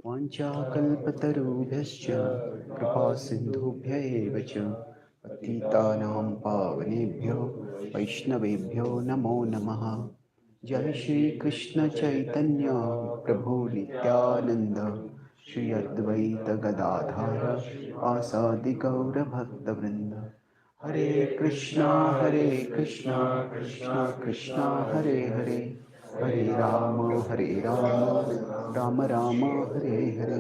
वाञ्छाकल्पतरुभ्यश्च कृपासिन्धुभ्य एव च पतितानां पावनेभ्यो वैष्णवेभ्यो नमो नमः। जय श्री कृष्ण चैतन्य प्रभु नित्यानंद श्री अद्वैत गदाधर आसादि गौर भक्तवृंद। हरे कृष्णा कृष्णा कृष्णा हरे हरे, हरे Ram Ram Ram Hare Hare.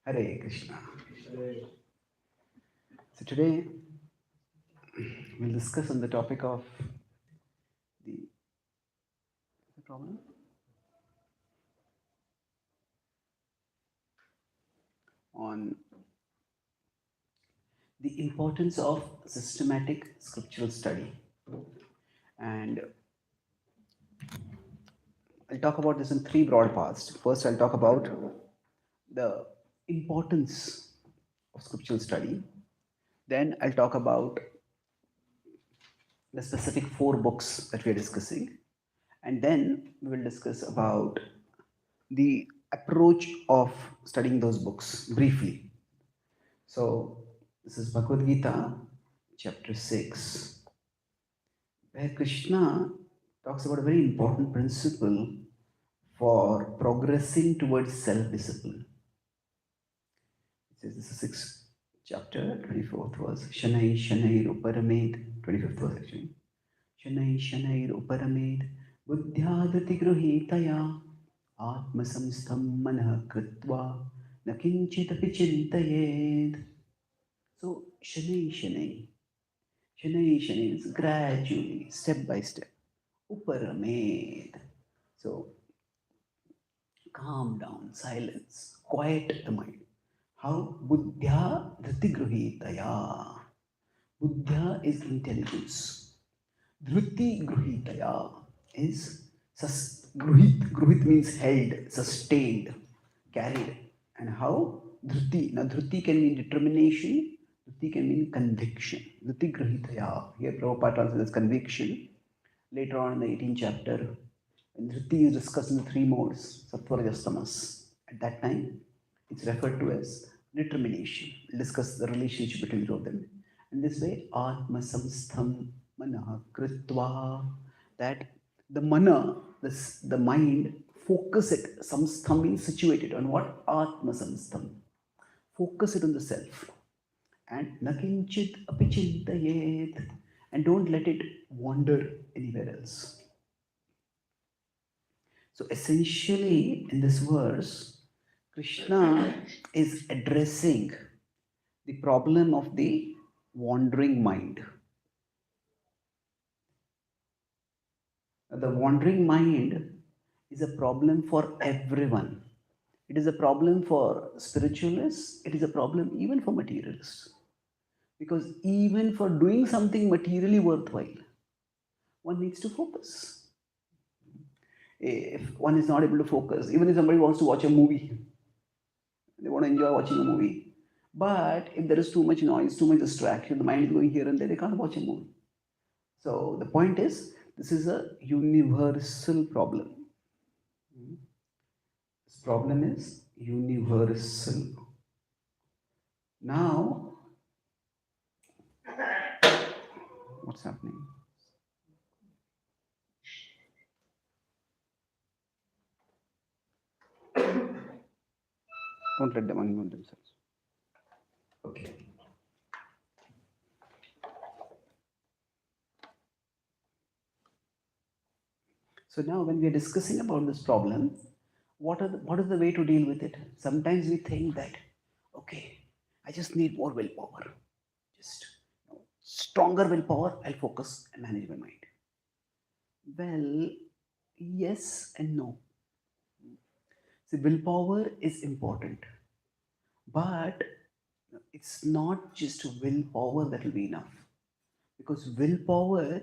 Hare Krishna. So today we'll discuss on the topic of the problem on the importance of systematic scriptural study. And I'll talk about this in three broad parts. First, I'll talk about the importance of scriptural study. Then I'll talk about the specific four books that we are discussing. And then we will discuss about the approach of studying those books briefly. So, this is Bhagavad Gita, chapter 6, where Krishna talks about a very important principle for progressing towards self discipline. It says this is 6th chapter, 24th verse. Shanai Shanair Uparamed, 25th verse actually. Shanai Shanair Uparamed, Buddhyadati Gruhitaya, Atma Samstham Manah Kritva, Nakinchitapi Chintayed. So, Shanai Shanai. Shanai Shanai is gradually, step by step. Uparamed. So, calm down, silence, quiet the mind. How? Buddhya Dhriti Gruhitaya. Buddhya is intelligence. Dhriti Gruhitaya is Gruhit. Gruhit means held, sustained, carried. And how? Dhriti. Now, Dhriti can mean determination, Dhriti can mean conviction. Dhriti Gruhitaya. Here, Prabhupada translates as conviction. Later on in the 18th chapter, when Dhriti is discussing the three modes, Sattva, Rajas, Tamas, at that time, it's referred to as determination. We'll discuss the relationship between the two of them. And this way, Atma Samstham Manah Kritva, that the mana, the mind, focus it. Samstham means situated on what? Atma Samstham. Focus it on the self. And nakinchit apichintayet. And don't let it wander anywhere else. So essentially, in this verse, Krishna is addressing the problem of the wandering mind. The wandering mind is a problem for everyone. It is a problem for spiritualists, it is a problem even for materialists. Because even for doing something materially worthwhile, one needs to focus. If one is not able to focus, even if somebody wants to watch a movie, they want to enjoy watching a movie. But if there is too much noise, too much distraction, the mind is going here and there, they can't watch a movie. So the point is, this is a universal problem. This problem is universal. Now, what's happening? Don't let them unmute themselves. Okay. So now when we are discussing about this problem, what is the way to deal with it? Sometimes we think that, okay, I just need more willpower. Just stronger willpower, I'll focus and manage my mind. Well, yes and no. See, willpower is important, but it's not just willpower that will be enough, because willpower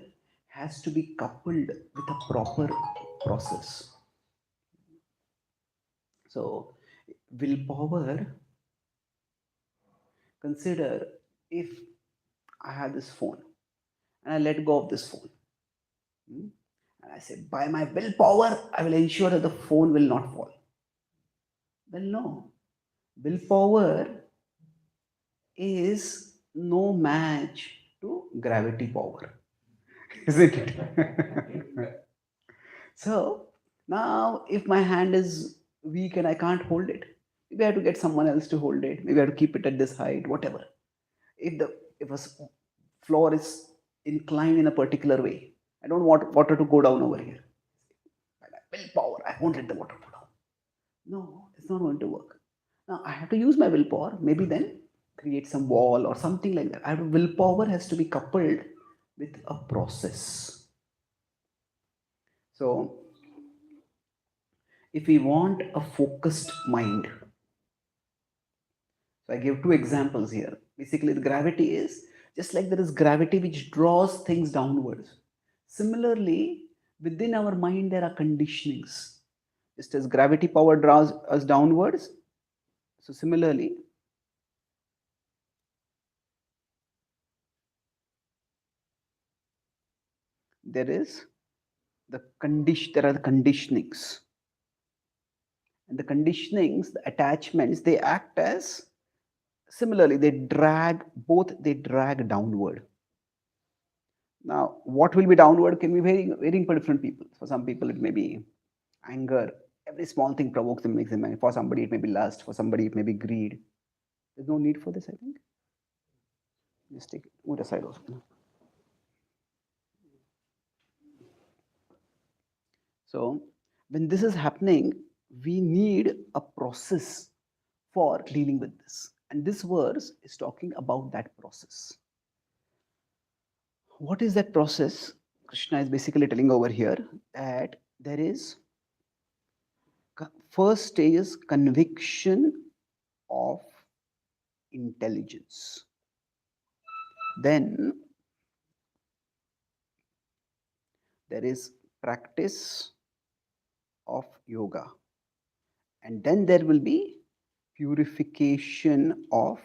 has to be coupled with a proper process. So, willpower, consider if I have this phone and I let go of this phone. And I say, by my willpower, I will ensure that the phone will not fall. Well, no. Willpower is no match to gravity power, isn't it? So now, if my hand is weak and I can't hold it, maybe I have to get someone else to hold it. Maybe I have to keep it at this height, whatever. If a floor is inclined in a particular way, I don't want water to go down over here. Willpower, I won't let the water go down. No, it's not going to work. Now I have to use my willpower. Maybe then create some wall or something like that. Willpower has to be coupled with a process. So if we want a focused mind, so I give two examples here. Basically, the gravity is just like there is gravity which draws things downwards. Similarly, within our mind, there are conditionings. Just as gravity power draws us downwards, so similarly, there are the conditionings. And the conditionings, the attachments, they act as similarly, they drag downward. Now, what will be downward can be varying for different people. For some people, it may be anger. Every small thing provokes them, makes them angry. For somebody, it may be lust. For somebody, it may be greed. There's no need for this, I think. Just move aside also. So, when this is happening, we need a process for dealing with this. And this verse is talking about that process. What is that process? Krishna is basically telling over here that there is first stage is conviction of intelligence. Then there is practice of yoga. And then there will be purification of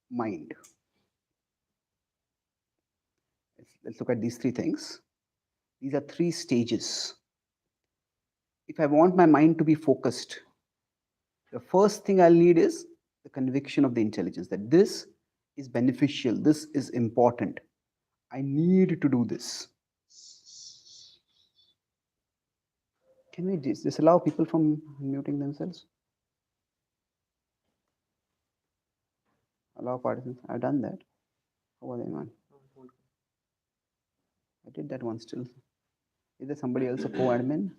mind. Let's look at these three things. These are three stages. If I want my mind to be focused, the first thing I'll need is the conviction of the intelligence that this is beneficial, this is important. I need to do this. Can we disallow people from muting themselves? Allow participants. I've done that. How was anyone? I did that one still. Is there somebody else a co-admin?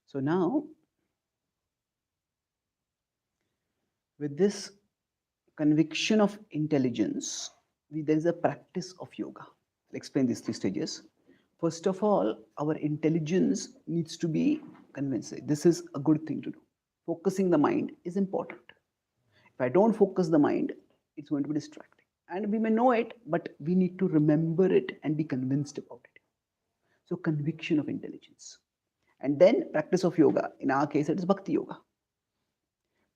So now, with this conviction of intelligence, there is a practice of yoga. I'll explain these three stages. First of all, our intelligence needs to be convinced. This is a good thing to do. Focusing the mind is important. If I don't focus the mind, it's going to be distracting. And we may know it, but we need to remember it and be convinced about it. So conviction of intelligence. And then practice of yoga. In our case, it is Bhakti yoga.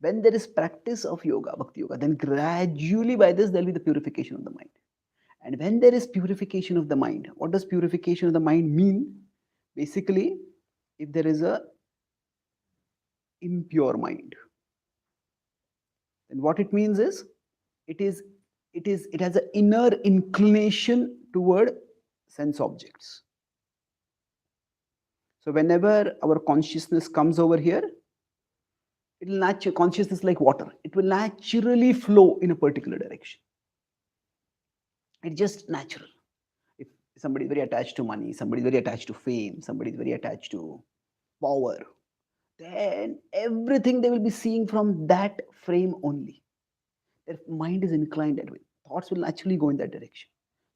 When there is practice of yoga, Bhakti yoga, then gradually by this, there will be the purification of the mind. And when there is purification of the mind, what does purification of the mind mean? Basically, if there is a impure mind, then what it means is, it has an inner inclination toward sense objects. So whenever our consciousness comes over here, it will naturally, consciousness like water, it will naturally flow in a particular direction. It's just natural. If somebody is very attached to money, somebody is very attached to fame, somebody is very attached to power, then everything they will be seeing from that frame only. Their mind is inclined that way. Thoughts will naturally go in that direction.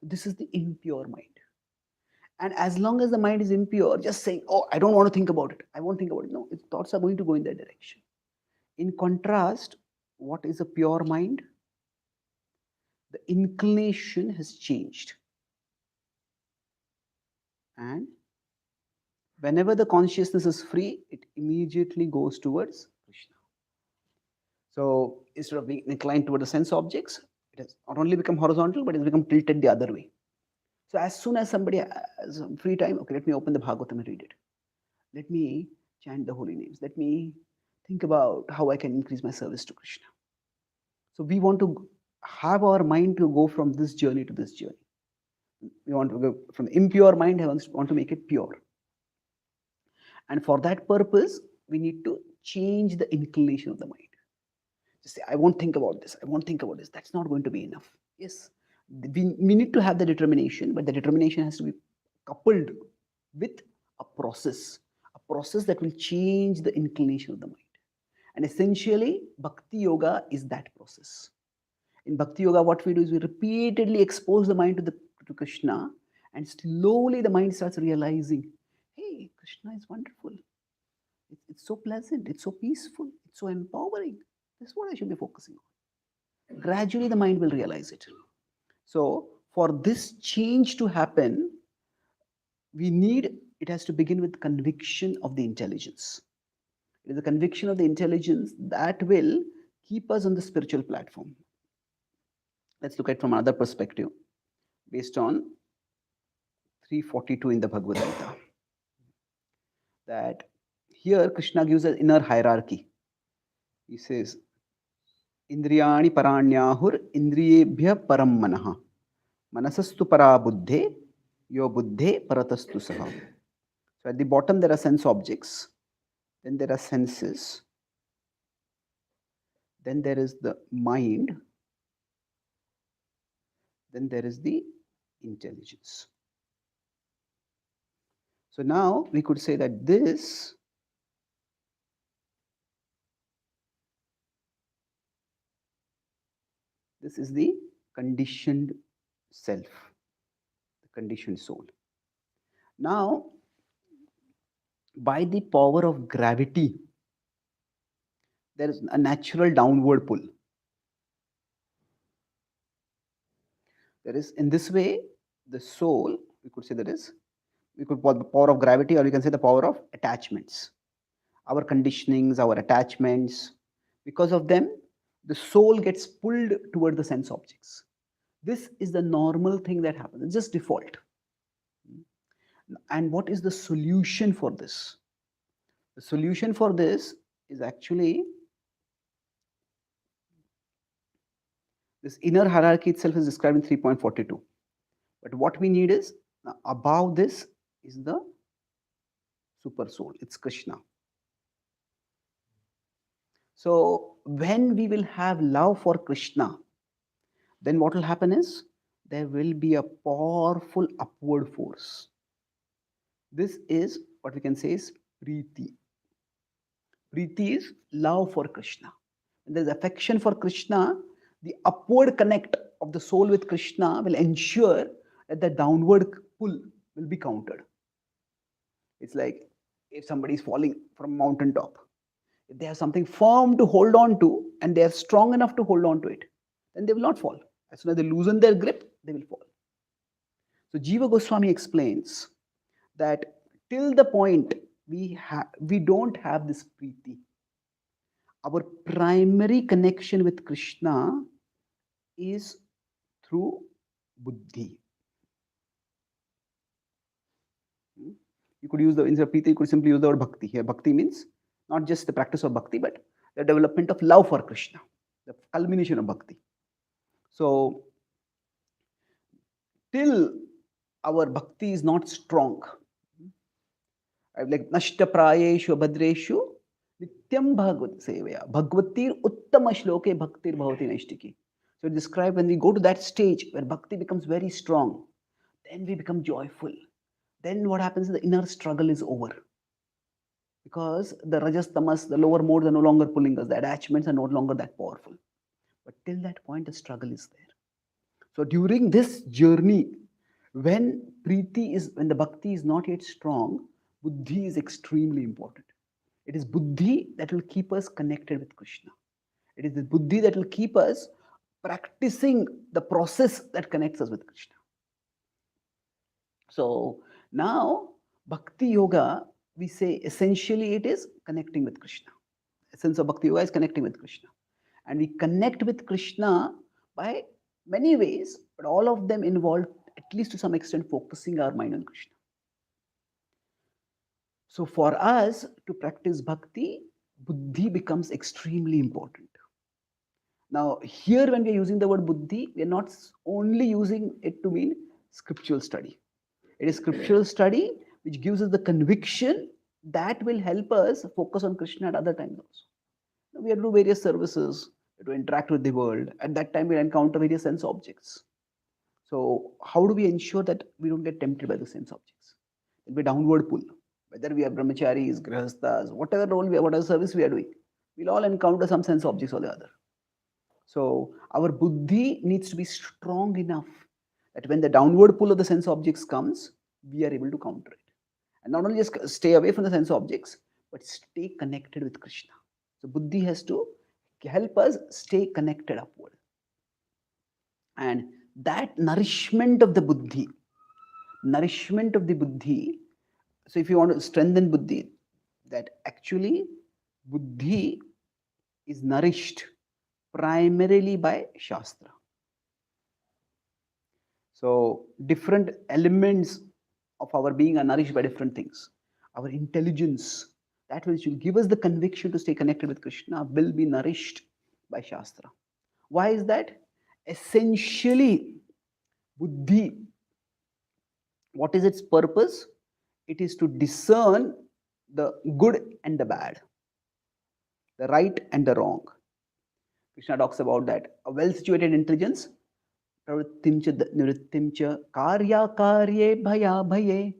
This is the impure mind. And as long as the mind is impure, just saying, oh, I don't want to think about it, I won't think about it. No, its thoughts are going to go in that direction. In contrast, what is a pure mind? The inclination has changed. And whenever the consciousness is free, it immediately goes towards Krishna. So instead of being inclined toward the sense objects, it has not only become horizontal, but it's become tilted the other way. So as soon as somebody has some free time, okay, let me open the Bhagavatam and read it. Let me chant the holy names. Let me think about how I can increase my service to Krishna. So we want to have our mind to go from this journey to this journey. We want to go from impure mind, I want to make it pure. And for that purpose, we need to change the inclination of the mind. Just say, I won't think about this, I won't think about this. That's not going to be enough. Yes, we need to have the determination, but the determination has to be coupled with a process that will change the inclination of the mind. And essentially, Bhakti Yoga is that process. In Bhakti Yoga, what we do is we repeatedly expose the mind to Krishna, and slowly the mind starts realizing, hey, Krishna is wonderful. It's so pleasant, it's so peaceful, it's so empowering. This is what I should be focusing on. Gradually, the mind will realize it. So, for this change to happen, it has to begin with conviction of the intelligence. It is the conviction of the intelligence that will keep us on the spiritual platform. Let's look at it from another perspective, based on 342 in the Bhagavad Gita. That here Krishna gives an inner hierarchy. He says, Indriyani paranyahur indriyebhya param manaha manasastu para buddhe yo buddhe paratastu saha. So at the bottom there are sense objects, then there are senses, then there is the mind, then there is the intelligence. So now we could say that this is the conditioned self, the conditioned soul. Now, by the power of gravity, there is a natural downward pull. There is, in this way, the soul, we could say we could call the power of gravity, or we can say the power of attachments. Our conditionings, our attachments, because of them, the soul gets pulled toward the sense objects. This is the normal thing that happens. It's just default. And what is the solution for this? The solution for this is actually this inner hierarchy itself is described in 3.42. But what we need is, above this is the super soul. It's Krishna. So when we will have love for Krishna, then what will happen is there will be a powerful upward force. This is what we can say is Preeti. Preeti is love for Krishna. When there's affection for Krishna, the upward connect of the soul with Krishna will ensure that the downward pull will be countered. It's like if somebody is falling from a mountaintop. If they have something firm to hold on to and they are strong enough to hold on to it, then they will not fall. As soon as they loosen their grip, they will fall. So Jiva Goswami explains that till the point we don't have this Preeti, our primary connection with Krishna is through Buddhi. You could use instead of Preeti, you could simply use the word Bhakti. Here, Bhakti means not just the practice of Bhakti, but the development of love for Krishna, the culmination of Bhakti. So, till our Bhakti is not strong, like Nashta Prayeshu Bhadreshu Nityam Bhagavad Sevaya Bhagavatir Uttama Shloke Bhaktir Bhavati Naishtiki. So describe when we go to that stage where Bhakti becomes very strong, then we become joyful. Then what happens is the inner struggle is over. Because the Rajas Tamas, the lower modes are no longer pulling us, the attachments are no longer that powerful. But till that point, the struggle is there. So during this journey, when the Bhakti is not yet strong, Buddhi is extremely important. It is Buddhi that will keep us connected with Krishna. It is the Buddhi that will keep us practicing the process that connects us with Krishna. So now, Bhakti Yoga, we say essentially it is connecting with Krishna. The essence of Bhakti Yoga is connecting with Krishna. And we connect with Krishna by many ways, but all of them involve, at least to some extent, focusing our mind on Krishna. So for us to practice bhakti, buddhi becomes extremely important. Now, here when we are using the word buddhi, we are not only using it to mean scriptural study. It is scriptural study which gives us the conviction that will help us focus on Krishna at other times also. We have to do various services, to interact with the world. At that time, we encounter various sense objects. So, how do we ensure that we don't get tempted by the sense objects? It will be downward pull. Whether we are brahmacharis, grihasthas, whatever role we are, whatever service we are doing, we'll all encounter some sense objects or the other. So, our buddhi needs to be strong enough that when the downward pull of the sense objects comes, we are able to counter it. And not only just stay away from the sense objects, but stay connected with Krishna. So, buddhi has to help us stay connected upward. And that nourishment of the buddhi, so if you want to strengthen buddhi, that actually buddhi is nourished primarily by Shastra. So different elements of our being are nourished by different things. Our intelligence, that which will give us the conviction to stay connected with Krishna, will be nourished by Shastra. Why is that? Essentially, buddhi, what is its purpose? It is to discern the good and the bad, the right and the wrong. Krishna talks about that. A well-situated intelligence, pravrittimcha nivrittimcha karya karye bhaya bhaye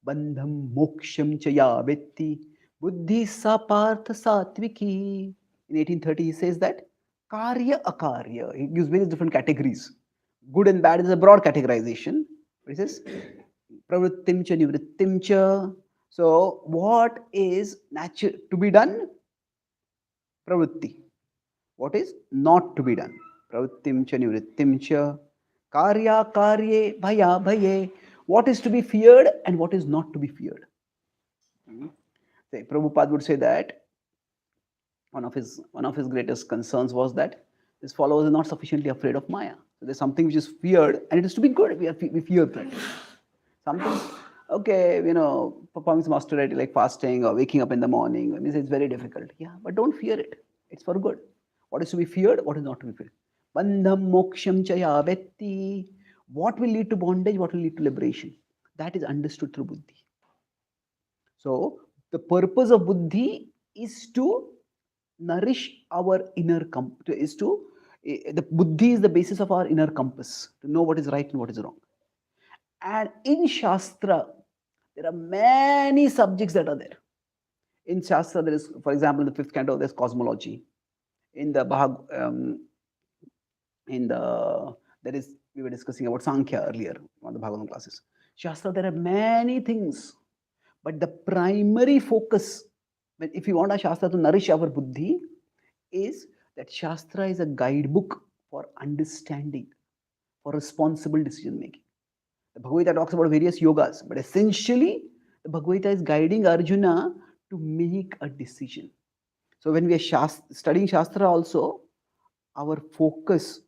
bandham moksham cha ya vetti buddhi sa partha satviki. In 1830, he says that karya akarya. He gives various different categories. Good and bad is a broad categorization. He says pravrittimcha nivrittimcha. So, what is natural to be done? Pravritti. What is not to be done? Pravrittimcha nivrittimcha karya karye bhaya bhaye. What is to be feared and what is not to be feared? Prabhupada would say that one of his greatest concerns was that his followers are not sufficiently afraid of Maya. So there's something which is feared and it is to be good. We fear that. Something, okay, performing some austerity like fasting or waking up in the morning. I mean, it's very difficult. Yeah, but don't fear it. It's for good. What is to be feared? What is not to be feared? Bandham moksham chaya vetti. What will lead to bondage? What will lead to liberation? That is understood through buddhi. So the purpose of buddhi is to nourish our inner compass. The buddhi is the basis of our inner compass to know what is right and what is wrong. And in Shastra, there are many subjects that are there. In Shastra, there is, for example, in the fifth canto, there's cosmology. In the we were discussing about Sankhya earlier on the Bhagavatam classes. Shastra, there are many things, but the primary focus, if you want a Shastra to nourish our buddhi, is that Shastra is a guidebook for understanding, for responsible decision making. The Bhagavad Gita talks about various yogas, but essentially, the Bhagavad Gita is guiding Arjuna to make a decision. So when we are studying Shastra also, our focus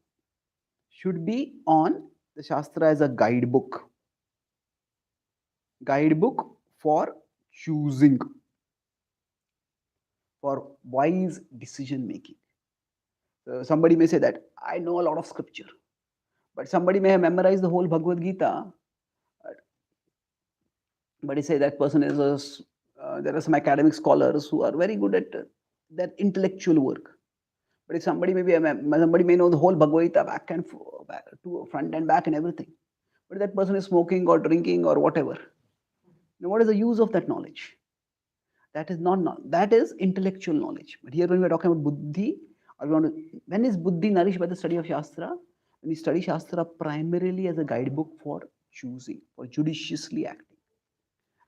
should be on the Shastra as a guidebook for choosing, for wise decision making. So somebody may say that I know a lot of scripture, but somebody may have memorized the whole Bhagavad Gita, but he say that person is there are some academic scholars who are very good at their intellectual work. But if somebody may know the whole Bhagavad Gita back to front and back and everything, but that person is smoking or drinking or whatever, now what is the use of that knowledge? That is intellectual knowledge. But here when we are talking about buddhi, when is buddhi nourished by the study of Shastra? When we study Shastra primarily as a guidebook for choosing, for judiciously acting.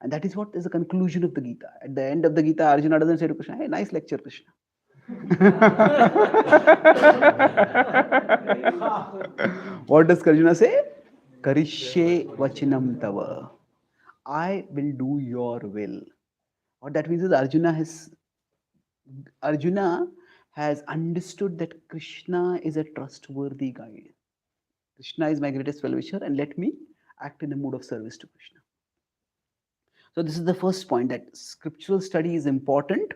And that is what is the conclusion of the Gita. At the end of the Gita, Arjuna doesn't say to Krishna, hey, nice lecture, Krishna. What does Arjuna say? Karishye vachinam tava. I will do your will. What that means is Arjuna has understood that Krishna is a trustworthy guide. Krishna is my greatest well-wisher, and let me act in a mood of service to Krishna. So this is the first point, that scriptural study is important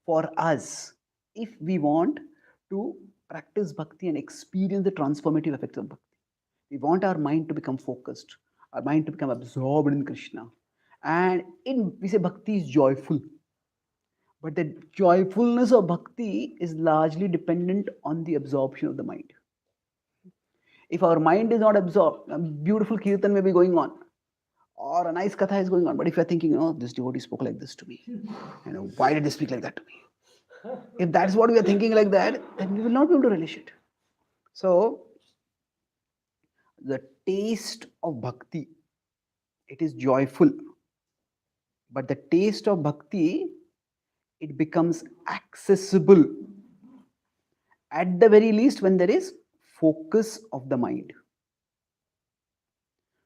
for us if we want to practice bhakti and experience the transformative effects of bhakti. We want our mind to become focused, our mind to become absorbed in Krishna. And we say bhakti is joyful. But the joyfulness of bhakti is largely dependent on the absorption of the mind. If our mind is not absorbed, a beautiful kirtan may be going on, or a nice katha is going on. But if you're thinking, oh, this devotee spoke like this to me, why did they speak like that to me? If that's what we are thinking like that, then we will not be able to relish it. So, the taste of bhakti, it is joyful. But the taste of bhakti, it becomes accessible at the very least when there is focus of the mind.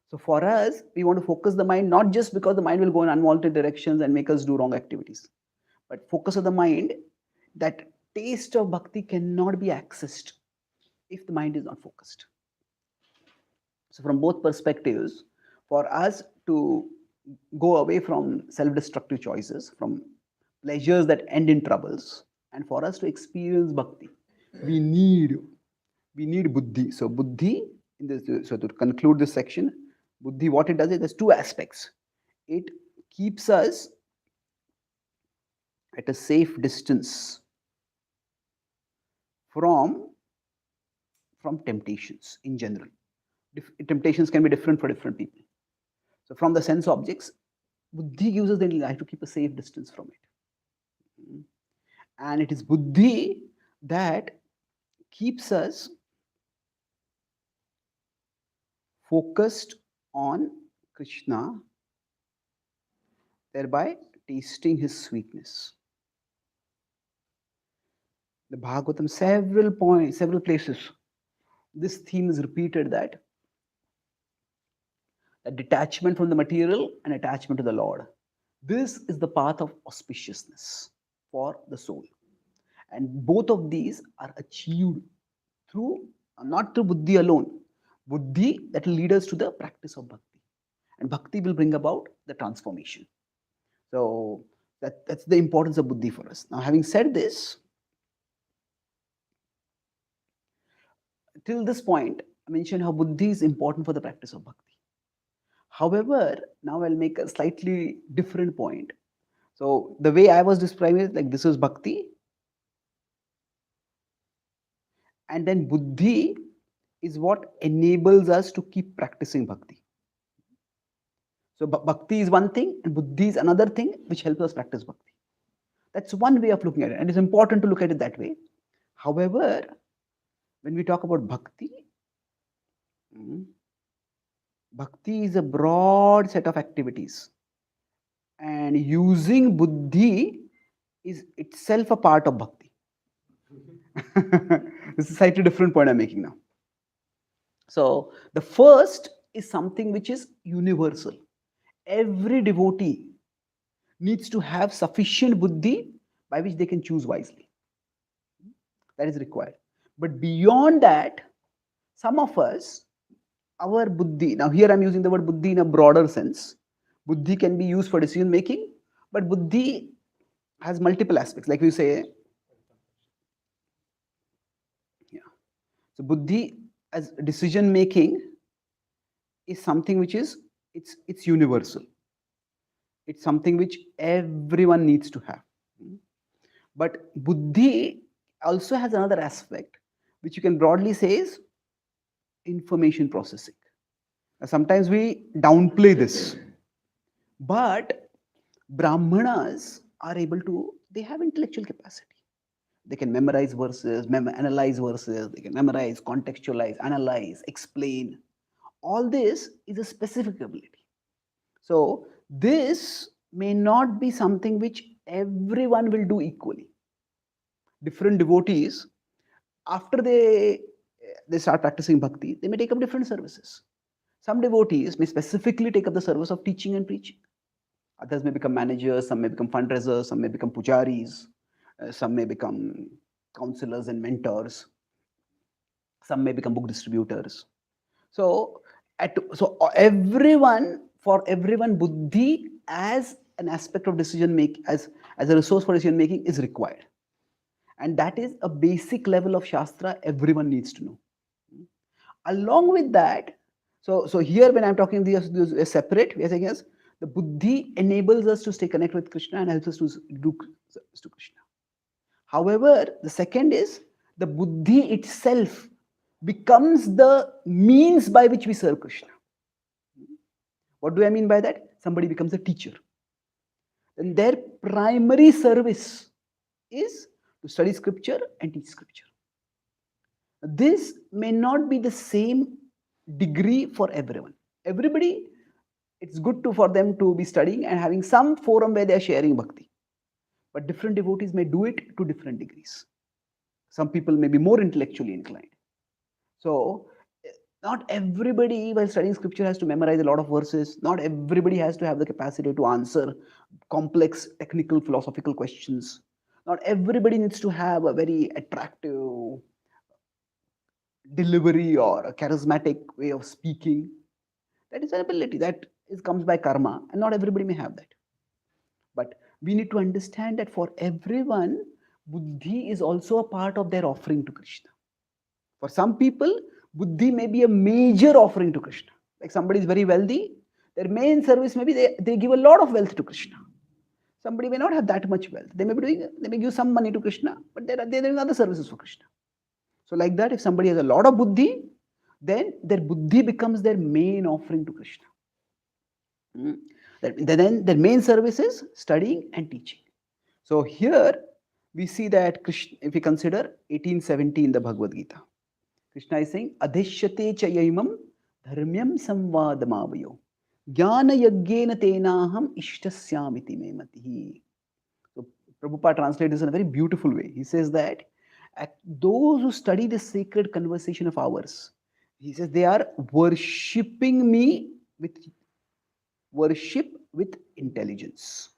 So for us, we want to focus the mind not just because the mind will go in unwanted directions and make us do wrong activities, but focus of the mind, that taste of bhakti cannot be accessed if the mind is not focused. So from both perspectives, for us to go away from self-destructive choices, from pleasures that end in troubles, and for us to experience bhakti, we need buddhi. So buddhi, so to conclude this section, buddhi, what it does is there's two aspects. It keeps us at a safe distance from temptations in general. Temptations can be different for different people. So from the sense objects, buddhi gives us the life to keep a safe distance from it. And it is buddhi that keeps us focused on Krishna, thereby tasting his sweetness. The Bhagavatam, several places, this theme is repeated, that a detachment from the material and attachment to the Lord. This is the path of auspiciousness for the soul. And both of these are achieved through, not through buddhi alone, buddhi that will lead us to the practice of bhakti. And bhakti will bring about the transformation. So that's the importance of buddhi for us. Now, having said this, till this point, I mentioned how buddhi is important for the practice of bhakti. However, now I'll make a slightly different point. So the way I was describing it, like this is bhakti, and then buddhi is what enables us to keep practicing bhakti. So bhakti is one thing and buddhi is another thing which helps us practice bhakti. That's one way of looking at it, and it's important to look at it that way. However, when we talk about bhakti, bhakti is a broad set of activities, and using buddhi is itself a part of bhakti. This is a slightly different point I'm making now. So the first is something which is universal. Every devotee needs to have sufficient buddhi by which they can choose wisely. That is required. But beyond that, some of us, our buddhi, now here I'm using the word buddhi in a broader sense. Buddhi can be used for decision making, but buddhi has multiple aspects. Like we say, so buddhi as decision making is something which is it's universal. It's something which everyone needs to have. But buddhi also has another aspect which you can broadly say is information processing. Now, sometimes we downplay this, but Brahmanas are able to, they have intellectual capacity. They can memorize verses, analyze verses, they can memorize, contextualize, analyze, explain. All this is a specific ability. So this may not be something which everyone will do equally. Different devotees, after they start practicing bhakti, they may take up different services. Some devotees may specifically take up the service of teaching and preaching. Others may become managers, some may become fundraisers, some may become pujaris, some may become counselors and mentors. Some may become book distributors. So, for everyone, buddhi as an aspect of decision making, as a resource for decision making, is required, and that is a basic level of shastra everyone needs to know. Along with that, so here when I'm talking these are separate, we are saying yes, the buddhi enables us to stay connected with Krishna and helps us to do service to Krishna. However, the second is the buddhi itself becomes the means by which we serve Krishna. What do I mean by that? Somebody becomes a teacher. Then their primary service is to study scripture and teach scripture. This may not be the same degree for everyone. Everybody, it's good for them to be studying and having some forum where they are sharing bhakti. But different devotees may do it to different degrees. Some people may be more intellectually inclined. So, not everybody while studying scripture has to memorize a lot of verses. Not everybody has to have the capacity to answer complex technical philosophical questions. Not everybody needs to have a very attractive delivery or a charismatic way of speaking. That is an ability that comes by karma, and not everybody may have that. But we need to understand that for everyone, buddhi is also a part of their offering to Krishna. For some people, buddhi may be a major offering to Krishna. Like somebody is very wealthy, their main service may be they give a lot of wealth to Krishna. Somebody may not have that much wealth. They may give some money to Krishna, but they're doing other services for Krishna. So like that, if somebody has a lot of buddhi, then their buddhi becomes their main offering to Krishna. Then their main service is studying and teaching. So here we see that Krishna, if we consider 1870 in the Bhagavad Gita, Krishna is saying, Adhishyate chayamam dharmyam samvadamavayo jnana yagyena tenaham ishtasyamiti me matihi. So Prabhupada translates this in a very beautiful way. He says that those who study the sacred conversation of ours, he says they are worshipping me with intelligence.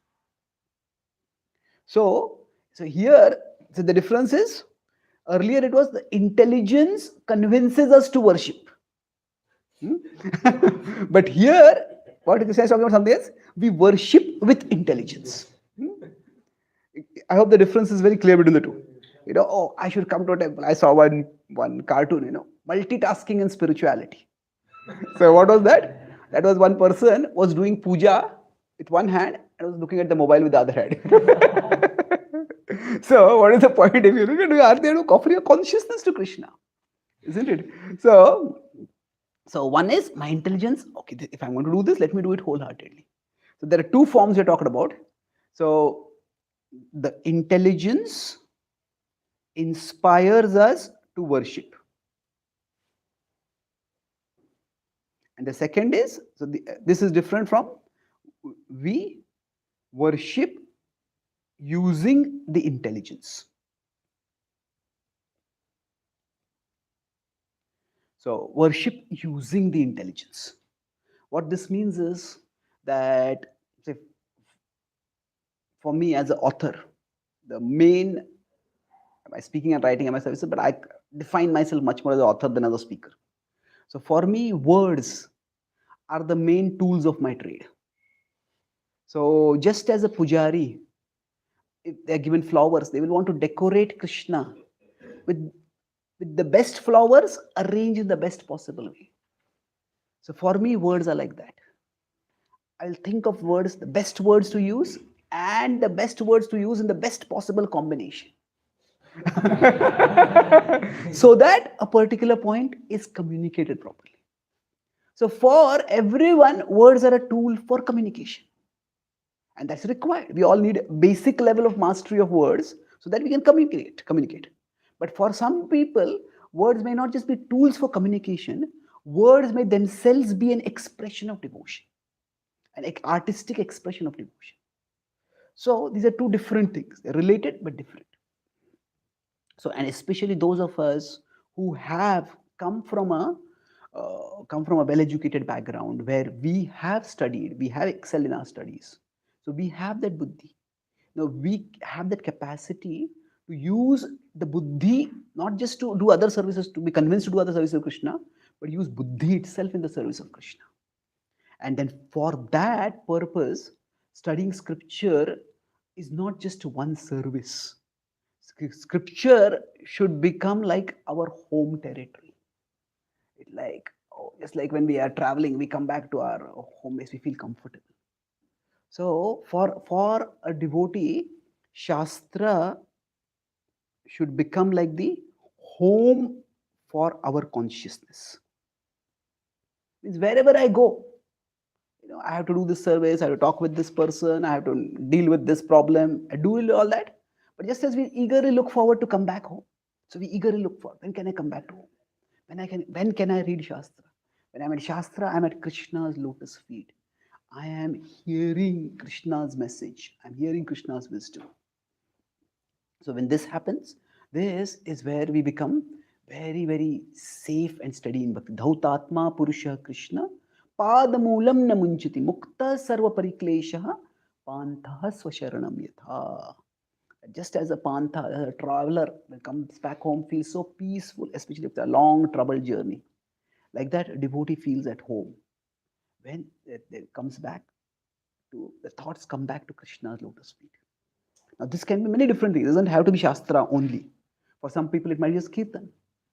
So here, so the difference is, earlier it was the intelligence convinces us to worship. But here, what Krishna is talking about something else, we worship with intelligence. I hope the difference is very clear between the two. Oh, I should come to a temple. I saw one cartoon, multitasking and spirituality. So what was that? That was one person was doing puja with one hand and was looking at the mobile with the other hand. So what is the point? If you look at it, are offering a consciousness to Krishna, isn't it? So one is my intelligence. Okay, if I'm going to do this, let me do it wholeheartedly. So there are two forms we're talking about. So the intelligence inspires us to worship. And the second is, this is different from we worship using the intelligence. So worship using the intelligence. What this means is that, say, for me as an author, the main, am I speaking and writing, am I services, but I define myself much more as an author than as a speaker. So for me, words are the main tools of my trade. So just as a pujari, if they are given flowers, they will want to decorate Krishna with the best flowers arranged in the best possible way. So for me, words are like that. I'll think of words, the best words to use, and the best words to use in the best possible combination. So that a particular point is communicated properly. So for everyone, words are a tool for communication. And that's required. We all need a basic level of mastery of words so that we can communicate. But for some people, words may not just be tools for communication. Words may themselves be an expression of devotion, an artistic expression of devotion. So these are two different things. They're related but different. So, and especially those of us who have come from a well-educated background where we have studied, we have excelled in our studies. So we have that buddhi. Now we have that capacity to use the buddhi, not just to do other services, to be convinced to do other services of Krishna, but use buddhi itself in the service of Krishna. And then for that purpose, studying scripture is not just one service. Scripture should become like our home territory. It's like, oh, just like when we are traveling, we come back to our home base, we feel comfortable. So for a devotee, Shastra should become like the home for our consciousness. Means wherever I go, I have to do this service, I have to talk with this person, I have to deal with this problem, I do all that. But just as we eagerly look forward to come back home, so we eagerly look for, when can I come back to home? When can I read Shastra? When I'm at Shastra, I'm at Krishna's lotus feet. I am hearing Krishna's message. I'm hearing Krishna's wisdom. So when this happens, this is where we become very, very safe and steady in bhakti. Dhautatma Purusha Krishna Padamulam na munchiti mukta sarva pariklesha pantha swasharanam yatha. Just as a pantha, a traveler that comes back home feels so peaceful, especially after a long troubled journey. Like that, a devotee feels at home. When it comes back to, the thoughts come back to Krishna's lotus feet. Now, this can be many different things. It doesn't have to be Shastra only. For some people, it might be just Kirtan.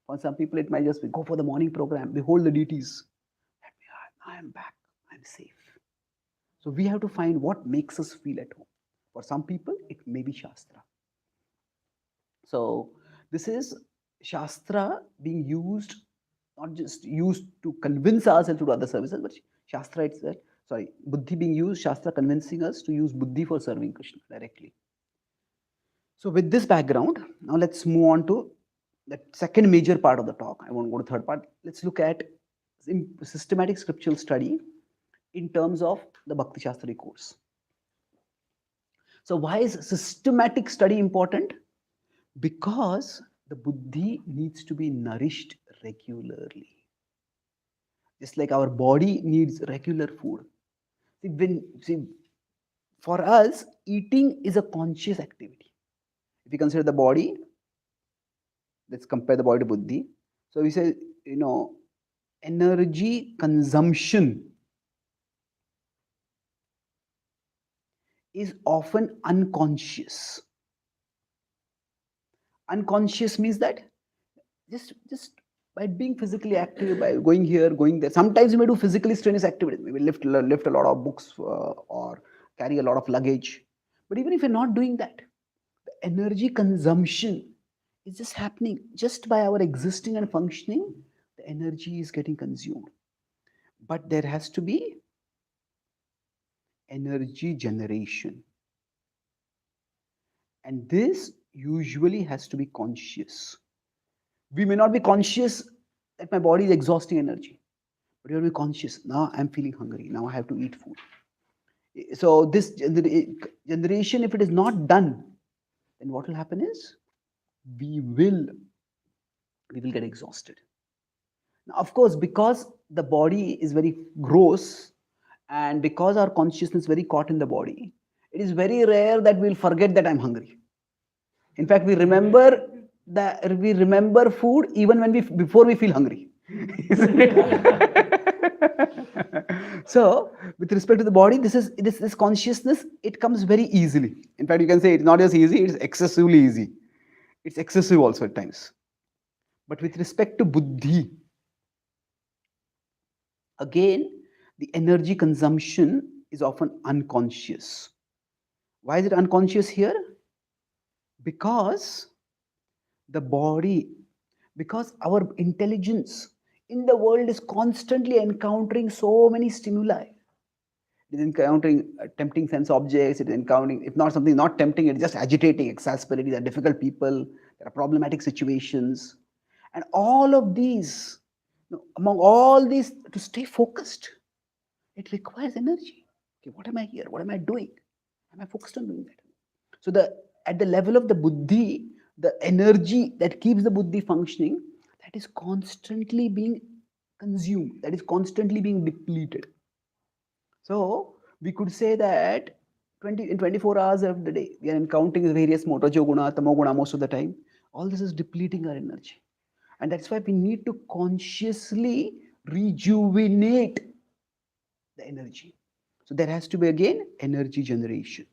For some people, it might just be go for the morning program, behold the deities. I am back, I'm safe. So we have to find what makes us feel at home. For some people, it may be Shastra. So this is Shastra being used, not just used to convince ourselves to do other services, but Shastra itself, Buddhi being used, Shastra convincing us to use Buddhi for serving Krishna directly. So with this background, now let's move on to the second major part of the talk. I won't go to the third part. Let's look at systematic scriptural study in terms of the Bhakti Shastri course. So why is systematic study important? Because the buddhi needs to be nourished regularly. Just like our body needs regular food. For us, eating is a conscious activity. If you consider the body, let's compare the body to buddhi. So we say, energy consumption is often unconscious. Unconscious means that just by being physically active, by going here, going there. Sometimes you may do physically strenuous activities, maybe lift a lot of books or carry a lot of luggage. But even if you're not doing that, the energy consumption is just happening just by our existing and functioning. The energy is getting consumed. But there has to be energy generation. And this usually has to be conscious. We may not be conscious that my body is exhausting energy, but you will be conscious. Now I'm feeling hungry. Now I have to eat food. So this generation, if it is not done, then what will happen is we will get exhausted. Now, of course, because the body is very gross and because our consciousness is very caught in the body, it is very rare that we'll forget that I'm hungry. In fact, we remember food even when before we feel hungry. So, with respect to the body, this consciousness, it comes very easily. In fact, you can say it's not just easy, it's excessively easy. It's excessive also at times. But with respect to buddhi, again, the energy consumption is often unconscious. Why is it unconscious here? Because our intelligence in the world is constantly encountering so many stimuli. It is encountering tempting sense objects, it is encountering, if not something not tempting, it is just agitating, exasperating, there are difficult people, there are problematic situations. And all of these, among all these, to stay focused, it requires energy. Okay, what am I here? What am I doing? Am I focused on doing that? So at the level of the buddhi, the energy that keeps the buddhi functioning, that is constantly being consumed, that is constantly being depleted. So we could say that in 24 hours of the day, we are encountering the various motojo guna, tamo guna most of the time. All this is depleting our energy. And that's why we need to consciously rejuvenate the energy. So there has to be again energy generation.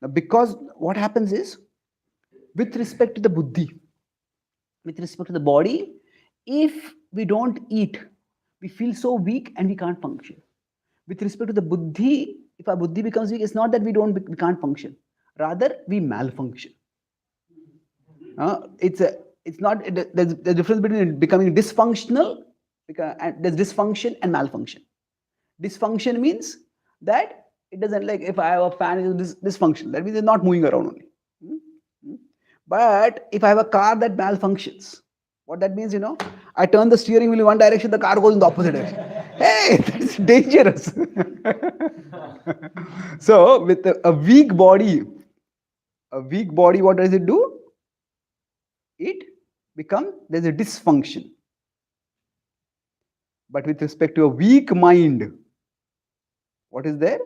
Now, because what happens is, with respect to the buddhi, with respect to the body, if we don't eat, we feel so weak and we can't function. With respect to the buddhi, if our buddhi becomes weak, it's not that we can't function. Rather, we malfunction. It's not there's the difference between becoming dysfunctional, and there's dysfunction and malfunction. Dysfunction means that it doesn't, like if I have a fan, it's dysfunctional. That means it's not moving around only. Hmm? Hmm? But if I have a car that malfunctions, what that means, I turn the steering wheel in one direction, the car goes in the opposite direction. Hey, that's dangerous. So with a weak body, what does it do? It there's a dysfunction. But with respect to a weak mind, what is there?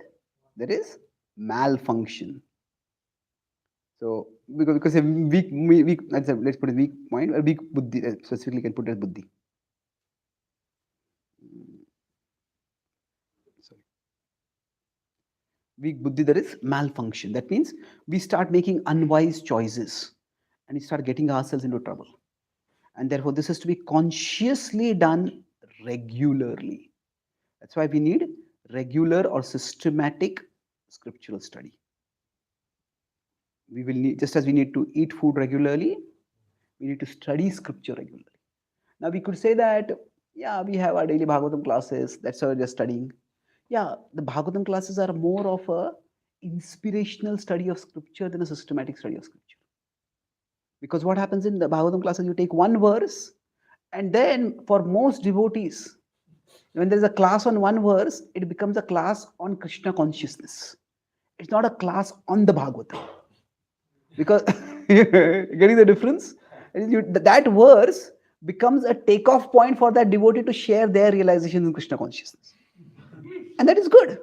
There is malfunction. So because a weak let's put it weak mind, or weak buddhi, specifically can put it as buddhi. Sorry. Weak buddhi, there is malfunction. That means we start making unwise choices and we start getting ourselves into trouble. And therefore, this is to be consciously done regularly. That's why we need regular or systematic scriptural study. We will need, just as we need to eat food regularly, we need to study scripture regularly. Now, we could say that, yeah, we have our daily Bhagavatam classes, that's why we're just studying. Yeah, the Bhagavatam classes are more of a inspirational study of scripture than a systematic study of scripture. Because what happens in the Bhagavatam classes, you take one verse, and then for most devotees, when there's a class on one verse, it becomes a class on Krishna consciousness. It's not a class on the Bhagavatam. Because, getting the difference? That verse becomes a takeoff point for that devotee to share their realization in Krishna consciousness. And that is good.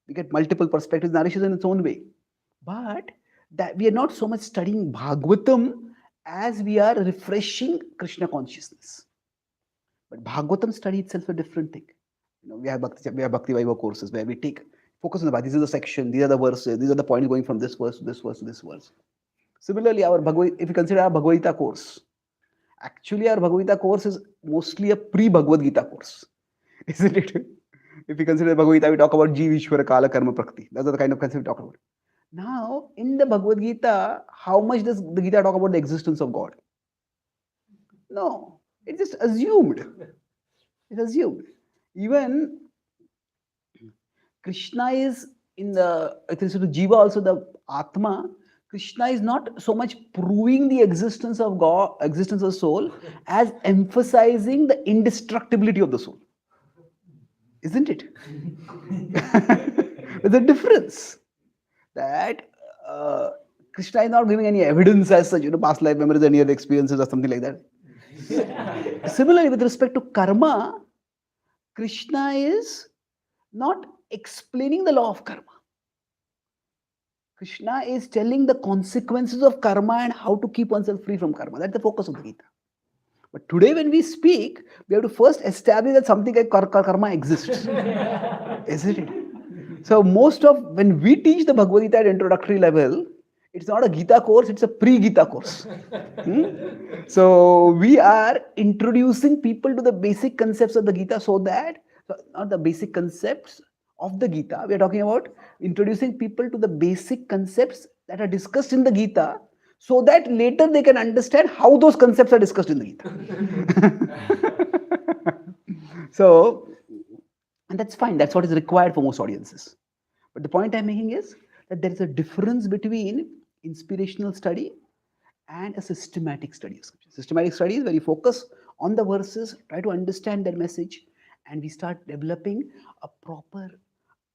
We get multiple perspectives, nourishes in its own way. But that we are not so much studying Bhagavatam as we are refreshing Krishna consciousness. But Bhagavatam study itself is a different thing. We have Bhakti Vaiva courses where we take focus on the Bhagavad. This is the section, these are the verses, these are the points going from this verse to this verse to this verse. Similarly, if you consider our Bhagavad Gita course, actually our Bhagavad Gita course is mostly a pre-Bhagavad Gita course, isn't it? If you consider Bhagavad Gita, we talk about Jeev Ishvara Kala Karma Prakti. That's the kind of concept we talk about. Now, in the Bhagavad Gita, how much does the Gita talk about the existence of God? No, it's just assumed. It's assumed. Even Krishna is in the, with respect to Jiva, also the Atma, Krishna is not so much proving the existence of God, existence of soul, as emphasizing the indestructibility of the soul. Isn't it? There's a difference. That Krishna is not giving any evidence as such, past life memories or near experiences or something like that. Similarly, with respect to karma, Krishna is not explaining the law of karma. Krishna is telling the consequences of karma and how to keep oneself free from karma. That's the focus of the Gita. But today when we speak, we have to first establish that something like karma exists. Isn't it? So when we teach the Bhagavad Gita at introductory level, it's not a Gita course, it's a pre-Gita course. So we are introducing people to the basic concepts of the Gita not the basic concepts of the Gita, we are talking about introducing people to the basic concepts that are discussed in the Gita, so that later they can understand how those concepts are discussed in the Gita. So, and that's fine, that's what is required for most audiences. But the point I'm making is that there is a difference between inspirational study and a systematic study of scripture. Systematic study is where you focus on the verses, try to understand their message, and we start developing a proper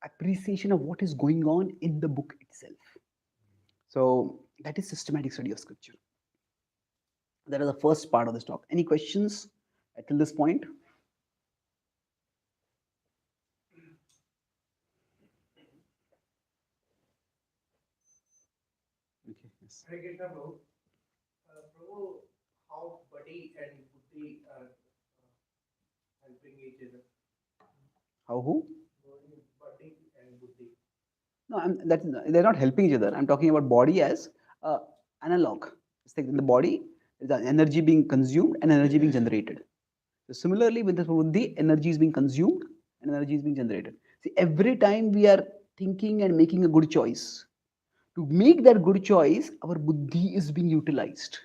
appreciation of what is going on in the book itself. So that is systematic study of scripture. That is the first part of this talk. Any questions till this point? Hare Krishna, Prabhu. Prabhu, how body and buddhi are helping each other. How who? Body and buddhi. No, they're not helping each other. I'm talking about body as uh, analog. It's like in the body, there's energy being consumed and energy being generated. So similarly, with the buddhi, energy is being consumed and energy is being generated. See, every time we are thinking and making a good choice, to make that good choice, our buddhi is being utilized.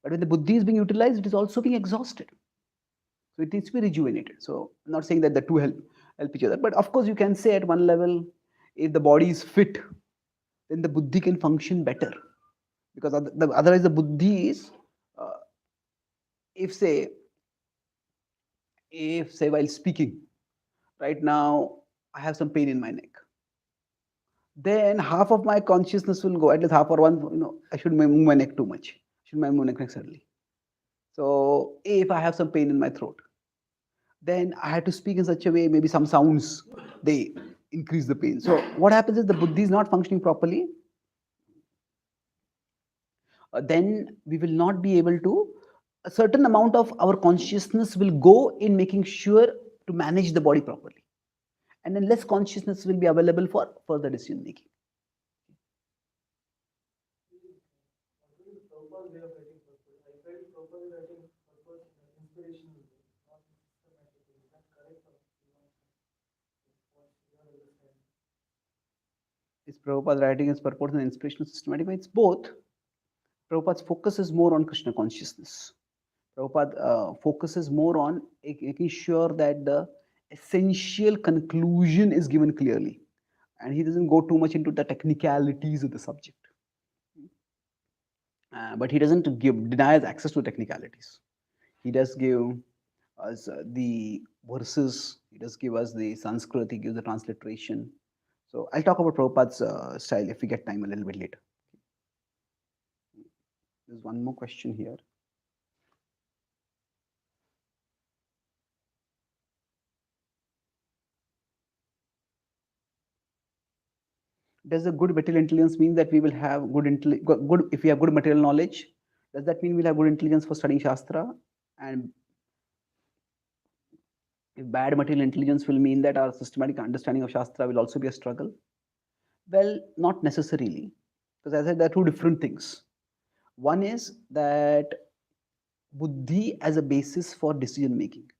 But when the buddhi is being utilized, it is also being exhausted. So it needs to be rejuvenated. So I'm not saying that the two help each other, but of course you can say at one level, if the body is fit, then the buddhi can function better, because otherwise the buddhi is, uh, if say if say while speaking right now I have some pain in my neck, then half of my consciousness will go, at least half or one, I should move my neck too much, should move my neck suddenly. So if I have some pain in my throat, then I had to speak in such a way, maybe some sounds, they increase the pain. So what happens is the buddhi is not functioning properly, then we will not be able to, a certain amount of our consciousness will go in making sure to manage the body properly, and then less consciousness will be available for further decision making. What is Prabhupada's way of writing purpose? I felt Prabhupada writing purpose in an inspirational way, not systematic way. Is that correct or not? What's your understanding? Is Prabhupada writing his purport in an inspirational systematic way? It's both. Prabhupada's focus is more on Krishna consciousness. Prabhupada focuses more on making sure that the essential conclusion is given clearly, and he doesn't go too much into the technicalities of the subject. But he doesn't deny us access to technicalities. He does give us the verses. He does give us the Sanskrit. He gives the transliteration. So I'll talk about Prabhupada's style if we get time a little bit later. There's one more question here. Does a good material intelligence mean that we will have good, if we have good material knowledge? Does that mean we'll have good intelligence for studying Shastra? And if bad material intelligence will mean that our systematic understanding of Shastra will also be a struggle? Well, not necessarily, because as I said, there are two different things. One is that buddhi as a basis for decision making,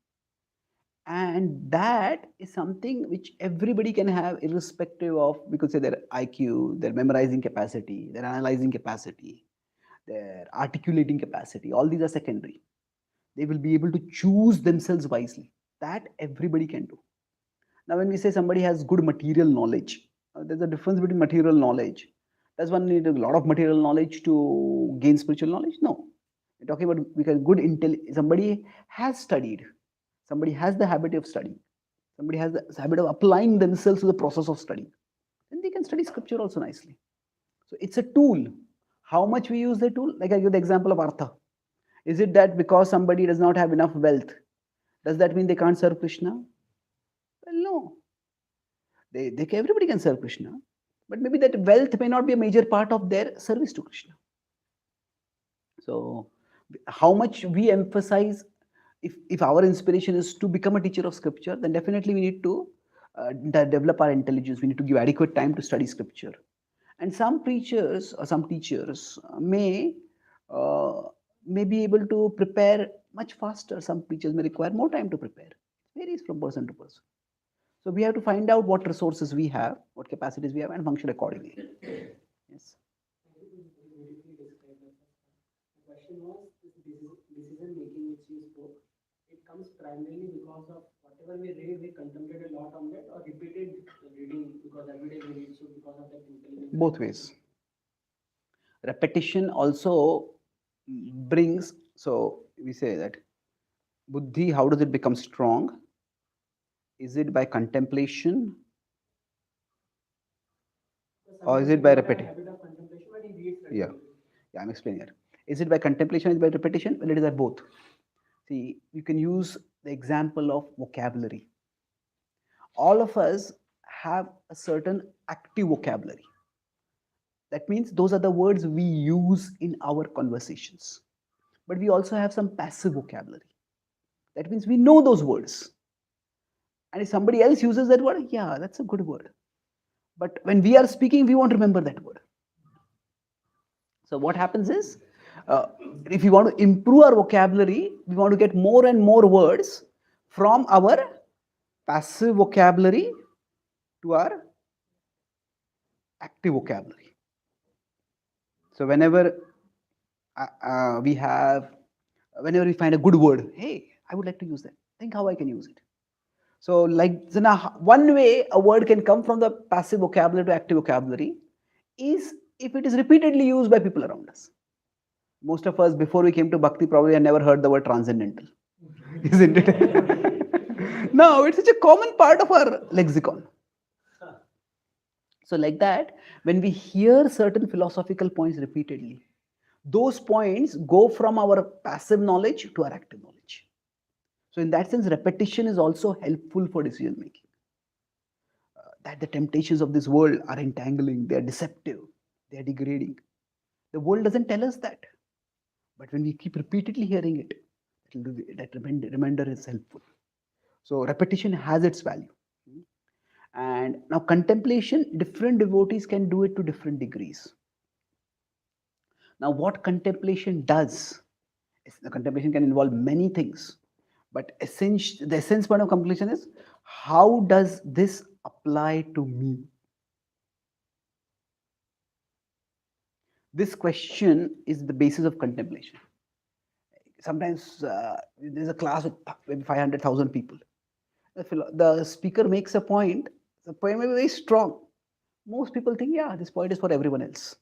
and that is something which everybody can have irrespective of, we could say, their IQ, their memorizing capacity, their analyzing capacity, their articulating capacity. All these are secondary. They will be able to choose themselves wisely. That everybody can do. Now, when we say somebody has good material knowledge, there's a difference between material knowledge. Does one need a lot of material knowledge to gain spiritual knowledge? No. We're talking about, because good somebody has studied, somebody has the habit of studying, somebody has the habit of applying themselves to the process of studying, then they can study scripture also nicely. So it's a tool. How much we use the tool? Like I give the example of Artha. Is it that because somebody does not have enough wealth, does that mean they can't serve Krishna? Well, no. Everybody can serve Krishna, but maybe that wealth may not be a major part of their service to Krishna. So, how much we emphasize, if our inspiration is to become a teacher of scripture, then definitely we need to develop our intelligence. We need to give adequate time to study scripture. And some preachers or some teachers uh, may be able to prepare much faster. Some teachers may require more time to prepare. It varies from person to person. So we have to find out what resources we have, what capacities we have, and function accordingly. Yes. Thank you. This is very beautifully described. The question was this decision making which you spoke. It comes primarily because of whatever we read, we contemplate a lot on that, or repeated reading because every day we read, so because of that intelligence. Both ways. Repetition also brings, so we say that buddhi, how does it become strong? Is it by contemplation or is it by repetition? Habit of contemplation, but he reads Yeah, regularly. yeah, I'm explaining it. Is it by contemplation? Is it by repetition? Well, it is by both. See, you can use the example of vocabulary. All of us have a certain active vocabulary. That means those are the words we use in our conversations. But we also have some passive vocabulary. That means we know those words. And if somebody else uses that word, yeah, that's a good word. But when we are speaking, we won't remember that word. So what happens is, uh, if we want to improve our vocabulary, we want to get more and more words from our passive vocabulary to our active vocabulary. So whenever we find a good word, hey, I would like to use that. Think how I can use it. So, like, so now one way a word can come from the passive vocabulary to active vocabulary is if it is repeatedly used by people around us. Most of us, before we came to Bhakti, probably had never heard the word transcendental, isn't it? No, it's such a common part of our lexicon. So, like that, when we hear certain philosophical points repeatedly, those points go from our passive knowledge to our active knowledge. So, in that sense, repetition is also helpful for decision making. That the temptations of this world are entangling, they are deceptive, they are degrading. The world doesn't tell us that. But when we keep repeatedly hearing it, that reminder is helpful. So, repetition has its value. And now, contemplation, different devotees can do it to different degrees. Now, what contemplation does, the contemplation can involve many things, but the essence point of contemplation is how does this apply to me? This question is the basis of contemplation. Sometimes there's a class with maybe 500,000 people. The speaker makes a point, the point may be very strong. Most people think, yeah, this point is for everyone else.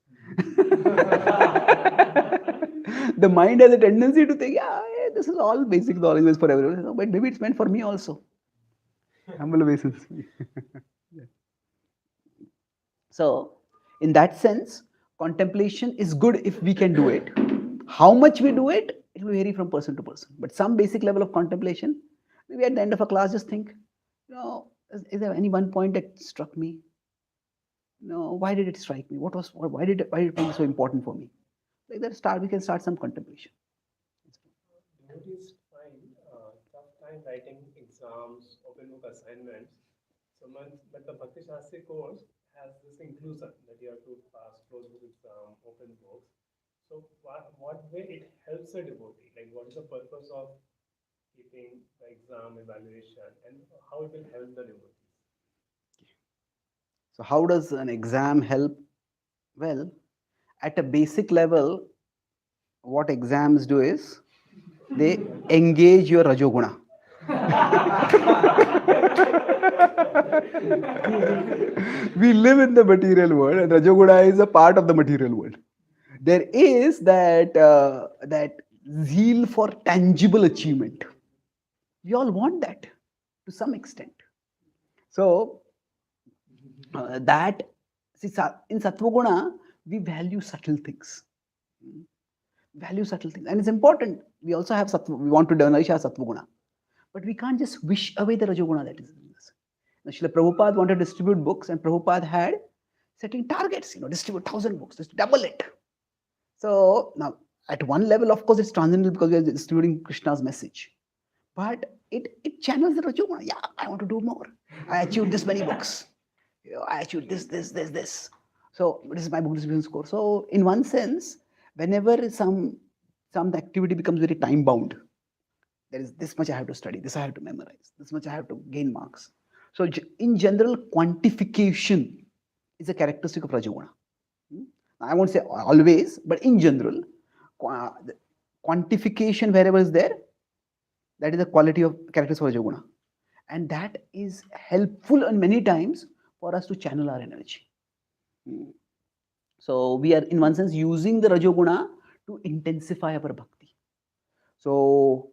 The mind has a tendency to think, yeah, this is all basic knowledge is for everyone, but maybe it's meant for me also. Humble basis. So, in that sense, contemplation is good if we can do it. How much we do it, it will vary from person to person. But some basic level of contemplation, maybe at the end of a class, just think, is there any one point that struck me? No, why did it strike me? Why did it become so important for me? Like that, we can start some contemplation. Devotees find tough time writing exams, open book assignments. But the Bhakti Shastri course has this inclusion that you have to pass close book exam, open books. So, what way it helps a devotee? Like, what is the purpose of keeping the exam evaluation, and how it will help the devotees? So, how does an exam help? Well, at a basic level, what exams do is they engage your rajoguna. We live in the material world, and rajoguna is a part of the material world. There is that zeal for tangible achievement. We all want that to some extent. So in Sattva-guna, we value subtle things. And it's important. We also have Sattva, we want to nourish our Sattva-guna. But we can't just wish away the Rajoguna that is in us. Now, Srila Prabhupada wanted to distribute books, and Prabhupada had setting targets, distribute 1,000 books, just double it. So now, at one level, of course, it's transcendental because we are distributing Krishna's message. But it channels the Rajoguna. Yeah, I want to do more. I achieved this many books. I achieved this. So this is my book distribution score. So in one sense, whenever some activity becomes very time bound, there is this much I have to study, this I have to memorize, this much I have to gain marks. So in general, quantification is a characteristic of Rajoguna. I won't say always, but in general, quantification wherever is there, that is the quality of characteristics of Rajoguna. And that is helpful and many times for us to channel our energy. So we are in one sense using the Rajoguna to intensify our bhakti. So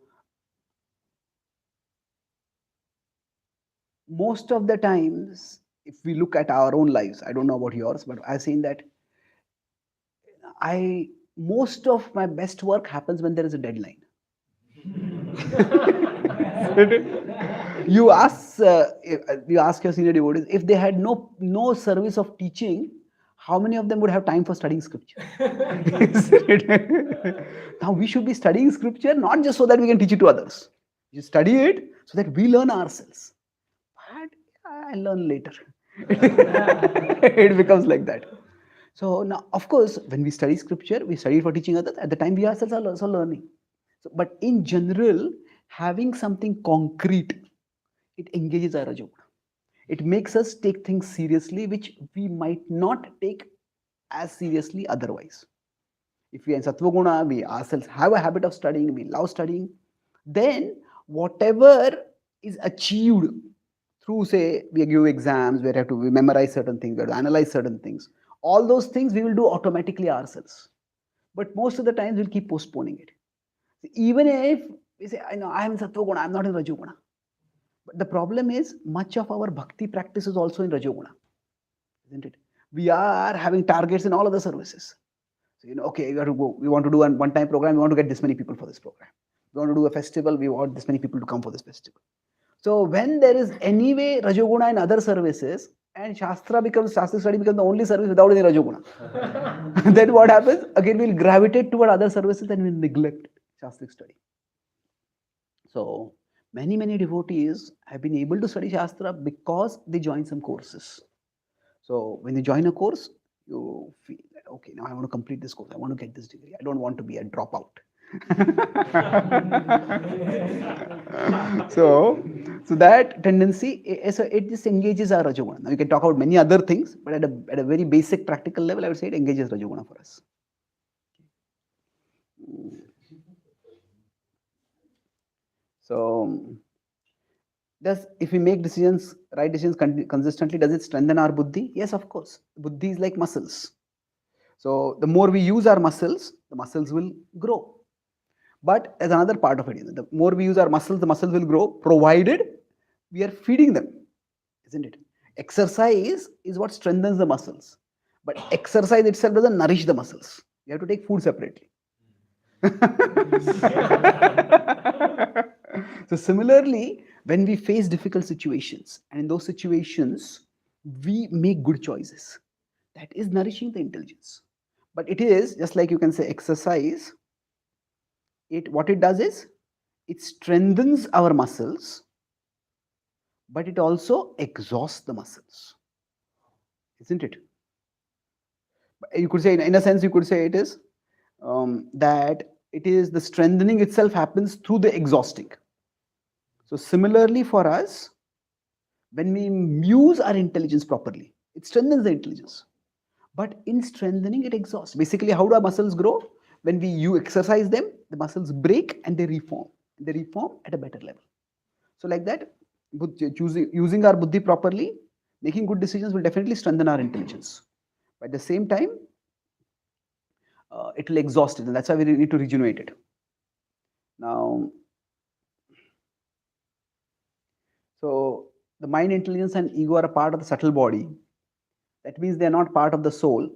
most of the times, if we look at our own lives, I don't know about yours, but I've seen that most of my best work happens when there is a deadline. You ask your senior devotees, if they had no service of teaching, how many of them would have time for studying scripture? Now we should be studying scripture not just so that we can teach it to others. You study it so that we learn ourselves. But I learn later. It becomes like that. So now, of course, when we study scripture, we study it for teaching others. At the time, we ourselves are also learning. So, but in general, having something concrete, it engages our rajoguna. It makes us take things seriously, which we might not take as seriously otherwise. If we are in Sattva we ourselves have a habit of studying, we love studying, then whatever is achieved through, say, we give exams, we have to memorize certain things, we have to analyze certain things, all those things we will do automatically ourselves. But most of the times we'll keep postponing it. Even if we say, I know I am in Sattva Guna, I am not in Rajoguna. But the problem is, much of our bhakti practice is also in Rajoguna, isn't it? We are having targets in all other services. So, okay, we have to go. We want to do a one-time program. We want to get this many people for this program. We want to do a festival. We want this many people to come for this festival. So, when there is anyway Rajoguna in other services, and Shastri study becomes the only service without any Rajoguna, then what happens? Again, we'll gravitate toward other services and we'll neglect Shastri study. So, many devotees have been able to study Shastra because they join some courses. So when you join a course, you feel, okay, now I want to complete this course. I want to get this degree. I don't want to be a dropout. so that tendency, it just engages our Rajoguna. Now you can talk about many other things, but at a very basic practical level, I would say it engages Rajoguna for us. So, if we make right decisions consistently, does it strengthen our buddhi? Yes, of course. Buddhi is like muscles. So the more we use our muscles, the muscles will grow. But as another part of it, the more we use our muscles, the muscles will grow, provided we are feeding them, isn't it? Exercise is what strengthens the muscles. But exercise itself doesn't nourish the muscles. You have to take food separately. So similarly, when we face difficult situations, and in those situations, we make good choices, that is nourishing the intelligence. But it is just like you can say exercise. What it does is it strengthens our muscles, but it also exhausts the muscles, isn't it? You could say, in a sense, you could say it is that it is the strengthening itself happens through the exhausting. So similarly for us, when we use our intelligence properly, it strengthens the intelligence. But in strengthening, it exhausts. Basically, how do our muscles grow? When you exercise them, the muscles break and they reform. They reform at a better level. So like that, using our buddhi properly, making good decisions will definitely strengthen our intelligence. But at the same time, it will exhaust it, and that's why we need to regenerate it. Now, so the mind, intelligence, and ego are a part of the subtle body. That means they are not part of the soul.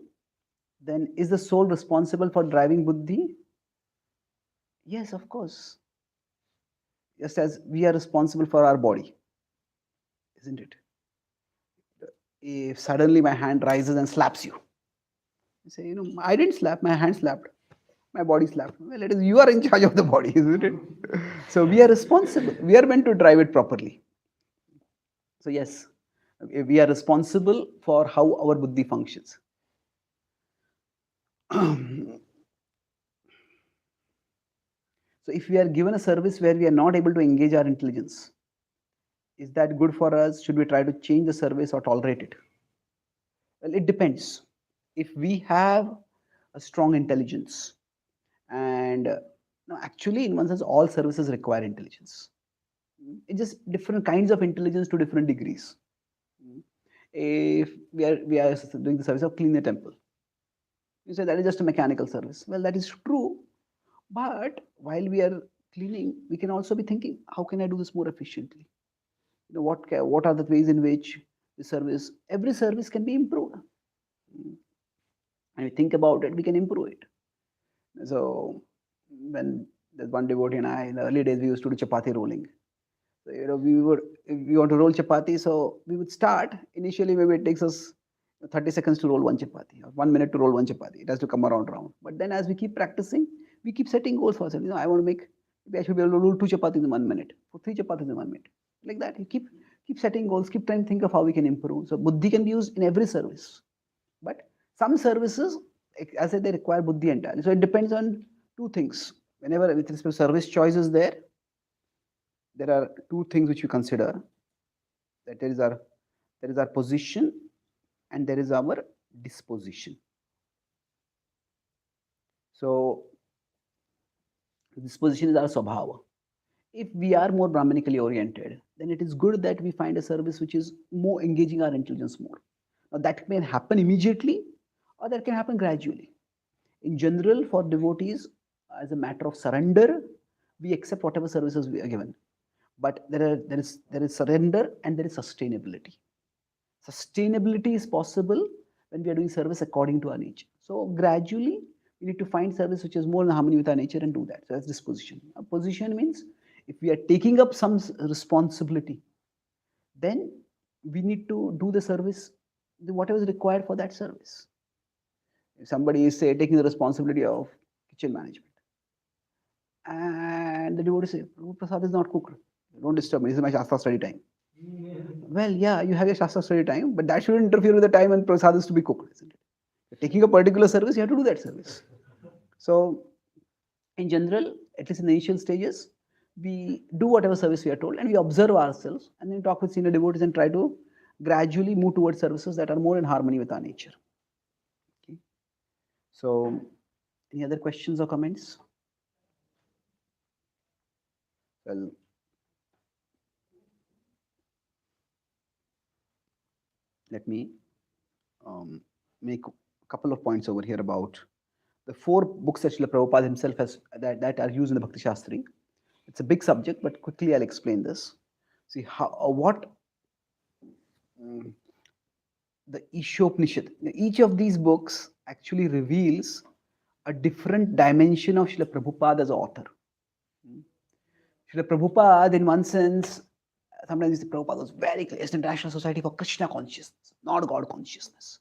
Then is the soul responsible for driving buddhi? Yes, of course. Just as we are responsible for our body, isn't it? If suddenly my hand rises and slaps you, you say, I didn't slap, my hand slapped, my body slapped. Well, it is you are in charge of the body, isn't it? So we are responsible. We are meant to drive it properly. So yes, we are responsible for how our buddhi functions. So if we are given a service where we are not able to engage our intelligence, is that good for us? Should we try to change the service or tolerate it? Well, it depends. If we have a strong intelligence, and actually, in one sense, all services require intelligence. It's just different kinds of intelligence to different degrees. If we are doing the service of clean the temple, you say that is just a mechanical service. Well, that is true, but while we are cleaning, we can also be thinking, how can I do this more efficiently? What are the ways in which every service can be improved? And we think about it, we can improve it. So when there's one devotee and I, in the early days, we used to do chapati rolling. So, if we want to roll chapati, so we would start. Initially, maybe it takes us 30 seconds to roll one chapati, or 1 minute to roll one chapati. It has to come around round. But then as we keep practicing, we keep setting goals for ourselves. I want to make, maybe I should be able to roll 2 chapatis in 1 minute, or 3 chapatis in 1 minute. Like that, you keep setting goals, keep trying to think of how we can improve. So buddhi can be used in every service. But some services, as I said, they require buddhi entirely. So it depends on two things. Whenever with respect to service choices there are two things which you consider. That there is our position and there is our disposition. So disposition is our swabhava. If we are more Brahmanically oriented, then it is good that we find a service which is more engaging our intelligence more. Now that may happen immediately or that can happen gradually. In general, for devotees, as a matter of surrender, we accept whatever services we are given. But there is surrender and there is sustainability. Sustainability is possible when we are doing service according to our nature. So gradually, we need to find service which is more in harmony with our nature and do that. So that's disposition. A position means if we are taking up some responsibility, then we need to do the service, whatever is required for that service. If somebody is, say, taking the responsibility of kitchen management, and the devotee say, Prabhu Prasad is not cooked, don't disturb me, this is my Shastra study time. Well, yeah, you have your Shastra study time, but that shouldn't interfere with the time when Prasad is to be cooked, isn't it? You're taking a particular service, you have to do that service. So, in general, at least in the initial stages, we do whatever service we are told and we observe ourselves and then talk with senior devotees and try to gradually move towards services that are more in harmony with our nature. Okay. So, any other questions or comments? Well, let me make a couple of points over here about the 4 books that Srila Prabhupada himself has that are used in the Bhakti Shastri. It's a big subject, but quickly I'll explain this. See what the Ishopanishad. Each of these books actually reveals a different dimension of Srila Prabhupada as an author. Srila Prabhupada, in one sense, sometimes Prabhupada was very clear. It's the International Society for Krishna Consciousness, not God Consciousness.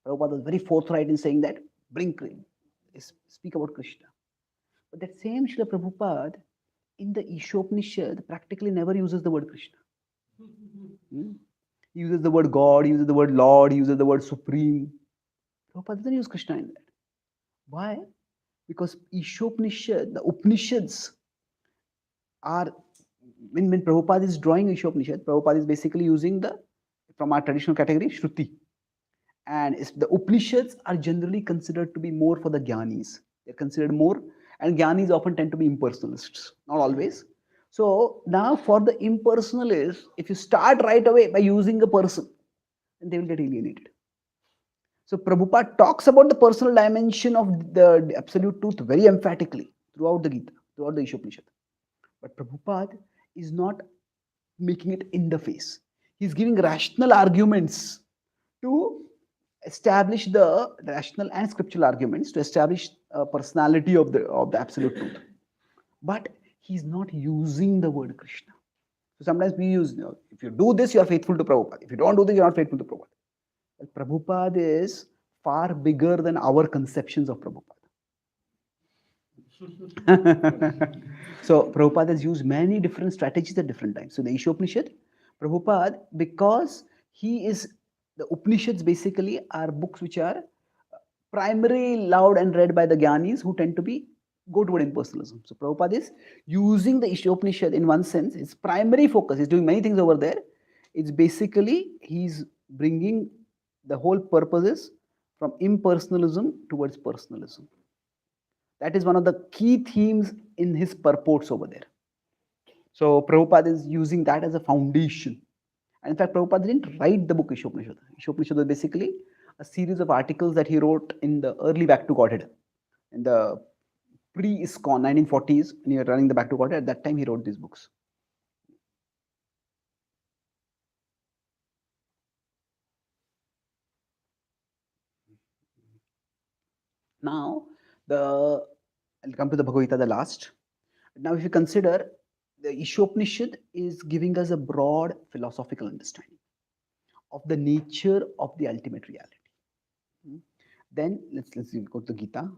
Prabhupada was very forthright in saying that, speak about Krishna. But that same Srila Prabhupada in the Ishopanishad practically never uses the word Krishna. He uses the word God, he uses the word Lord, he uses the word Supreme. Prabhupada doesn't use Krishna in that. Why? Because Ishopanishad, the Upanishads are, when Prabhupada is drawing Ishopanishad, Prabhupada is basically using from our traditional category, Shruti. And the Upanishads are generally considered to be more for the Jnanis. They're considered more, and Jnanis often tend to be impersonalists, not always. So now for the impersonalists, if you start right away by using a person, then they will get alienated. So Prabhupada talks about the personal dimension of the absolute truth very emphatically throughout the Gita, throughout the Ishopanishad. But Prabhupada is not making it in the face. He's giving rational arguments to establish the rational and scriptural arguments to establish a personality of the absolute truth. But he's not using the word Krishna. So sometimes we use, if you do this, you are faithful to Prabhupada. If you don't do this, you are not faithful to Prabhupada. Well, Prabhupada is far bigger than our conceptions of Prabhupada. So Prabhupada has used many different strategies at different times. So the Ishopanishad, Prabhupada, because the Upanishads basically are books which are primarily loved and read by the Jnanis who tend to go toward impersonalism. So Prabhupada is using the Ishopanishad in one sense. His primary focus, he's doing many things over there. It's basically, he's bringing the whole purposes from impersonalism towards personalism. That is one of the key themes in his purports over there. So Prabhupada is using that as a foundation. And in fact, Prabhupada didn't write the book Ishopanishad. Ishopanishad was basically a series of articles that he wrote in the early Back to Godhead. In the pre-ISKCON, 1940s, when he was running the Back to Godhead, at that time he wrote these books. Now, I'll come to the Bhagavad Gita, the last. Now, if you consider, the Ishopanishad is giving us a broad philosophical understanding of the nature of the ultimate reality. Then let's go to the Gita.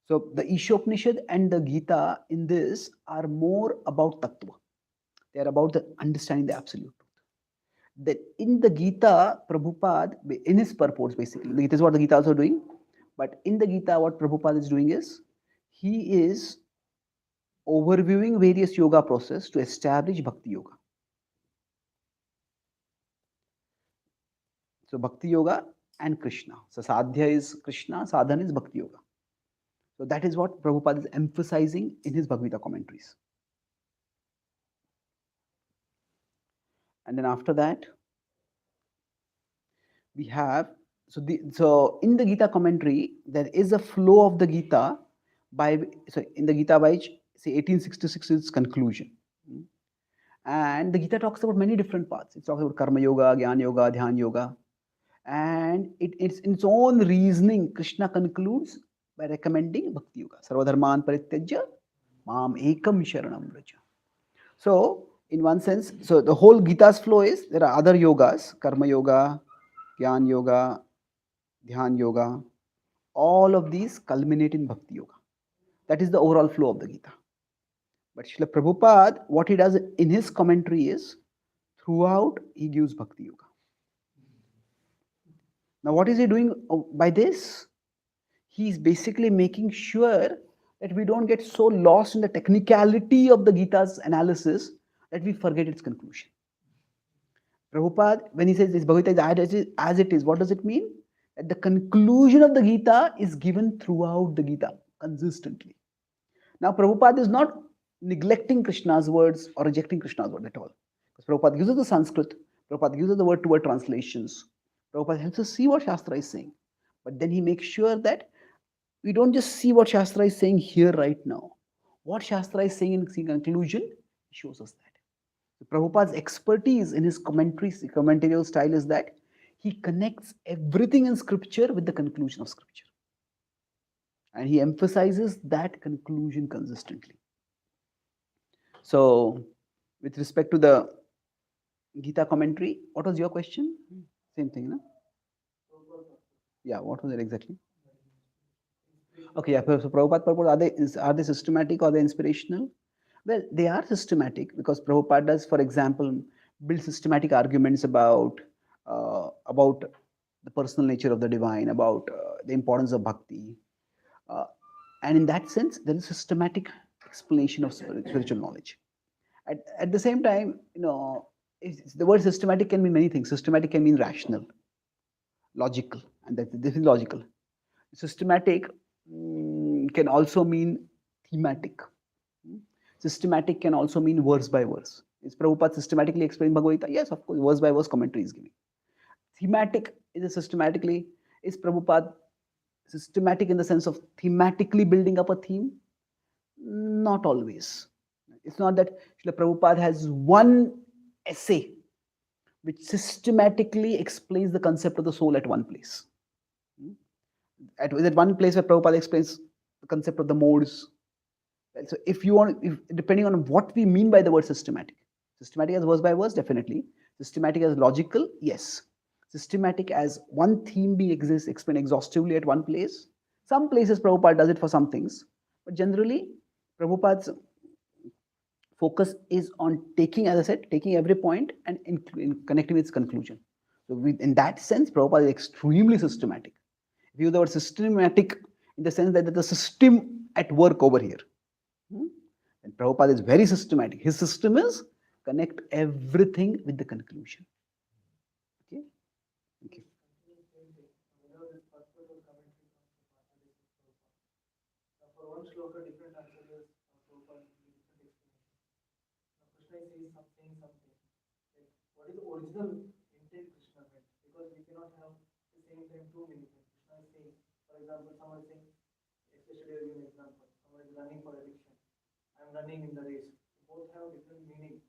So the Ishopanishad and the Gita in this are more about tattva. They are about the understanding the absolute truth. That in the Gita, Prabhupada, in his purports basically, this is what the Gita also doing. But in the Gita, what Prabhupada is doing is he is overviewing various yoga process to establish Bhakti Yoga. So Bhakti Yoga and Krishna. So Sadhya is Krishna, Sadhana is Bhakti Yoga. So that is what Prabhupada is emphasizing in his Bhagavad Gita commentaries. And then after that, we have so in the Gita commentary there is a flow of the Gita by in the Gita by say 1866 is conclusion. And the Gita talks about many different paths. It talks about Karma Yoga, Jnana Yoga, Dhyan Yoga. And it's in its own reasoning, Krishna concludes by recommending Bhakti Yoga. Sarvadharman parityajya mam ekam sharanam vraja. So, in one sense, so the whole Gita's flow is there are other yogas, Karma Yoga, Jnana Yoga, Dhyan Yoga. All of these culminate in Bhakti Yoga. That is the overall flow of the Gita. But Srila Prabhupada, what he does in his commentary is, throughout he gives Bhakti Yoga. Now, what is he doing by this? He's basically making sure that we don't get so lost in the technicality of the Gita's analysis that we forget its conclusion. Prabhupada, when he says this Bhagavad Gita is as it is, what does it mean? That the conclusion of the Gita is given throughout the Gita consistently. Now, Prabhupada is not neglecting Krishna's words or rejecting Krishna's word at all. Because Prabhupada gives us the Sanskrit, Prabhupada gives us the word-to-word translations. Prabhupada helps us see what Shastra is saying. But then he makes sure that we don't just see what Shastra is saying here right now. What Shastra is saying in conclusion, he shows us that. So Prabhupada's expertise in his commentarial style is that he connects everything in scripture with the conclusion of scripture. And he emphasizes that conclusion consistently. So, with respect to the Gita commentary, what was your question? Same thing, no? Yeah, what was it exactly? Okay, yeah. So Prabhupada purport, are they systematic or are they inspirational? Well, they are systematic because Prabhupada does, for example, build systematic arguments about the personal nature of the divine, about the importance of bhakti, and in that sense, there is systematic explanation of spiritual knowledge. At the same time, the word systematic can mean many things. Systematic can mean rational, logical, and this is logical. Systematic can also mean thematic. Systematic can also mean verse by verse. Is Prabhupada systematically explaining Bhagavad Gita? Yes, of course, verse by verse commentary is giving. Thematic is is Prabhupada systematic in the sense of thematically building up a theme? Not always. It's not that Srila Prabhupada has one essay which systematically explains the concept of the soul at one place. At one place where Prabhupada explains the concept of the modes. So if you want, depending on what we mean by the word systematic as verse by verse, definitely. Systematic as logical, yes. Systematic as one theme being explained exhaustively at one place. Some places Prabhupada does it for some things, but generally Prabhupada's focus is on taking, as I said, taking every point and in connecting with its conclusion. So in that sense, Prabhupada is extremely systematic. If you use the word systematic in the sense that there's a system at work over here. And Prabhupada is very systematic. His system is connect everything with the conclusion. Okay? Thank you. For one shloka, different answers. Krishna is saying something. Like, what is the original intent Krishna meant? Because we cannot have the same time two meanings. Krishna is saying, for example, someone is saying, especially I'll give an example. Someone is running for addiction. I'm running in the race. Both have different meaning.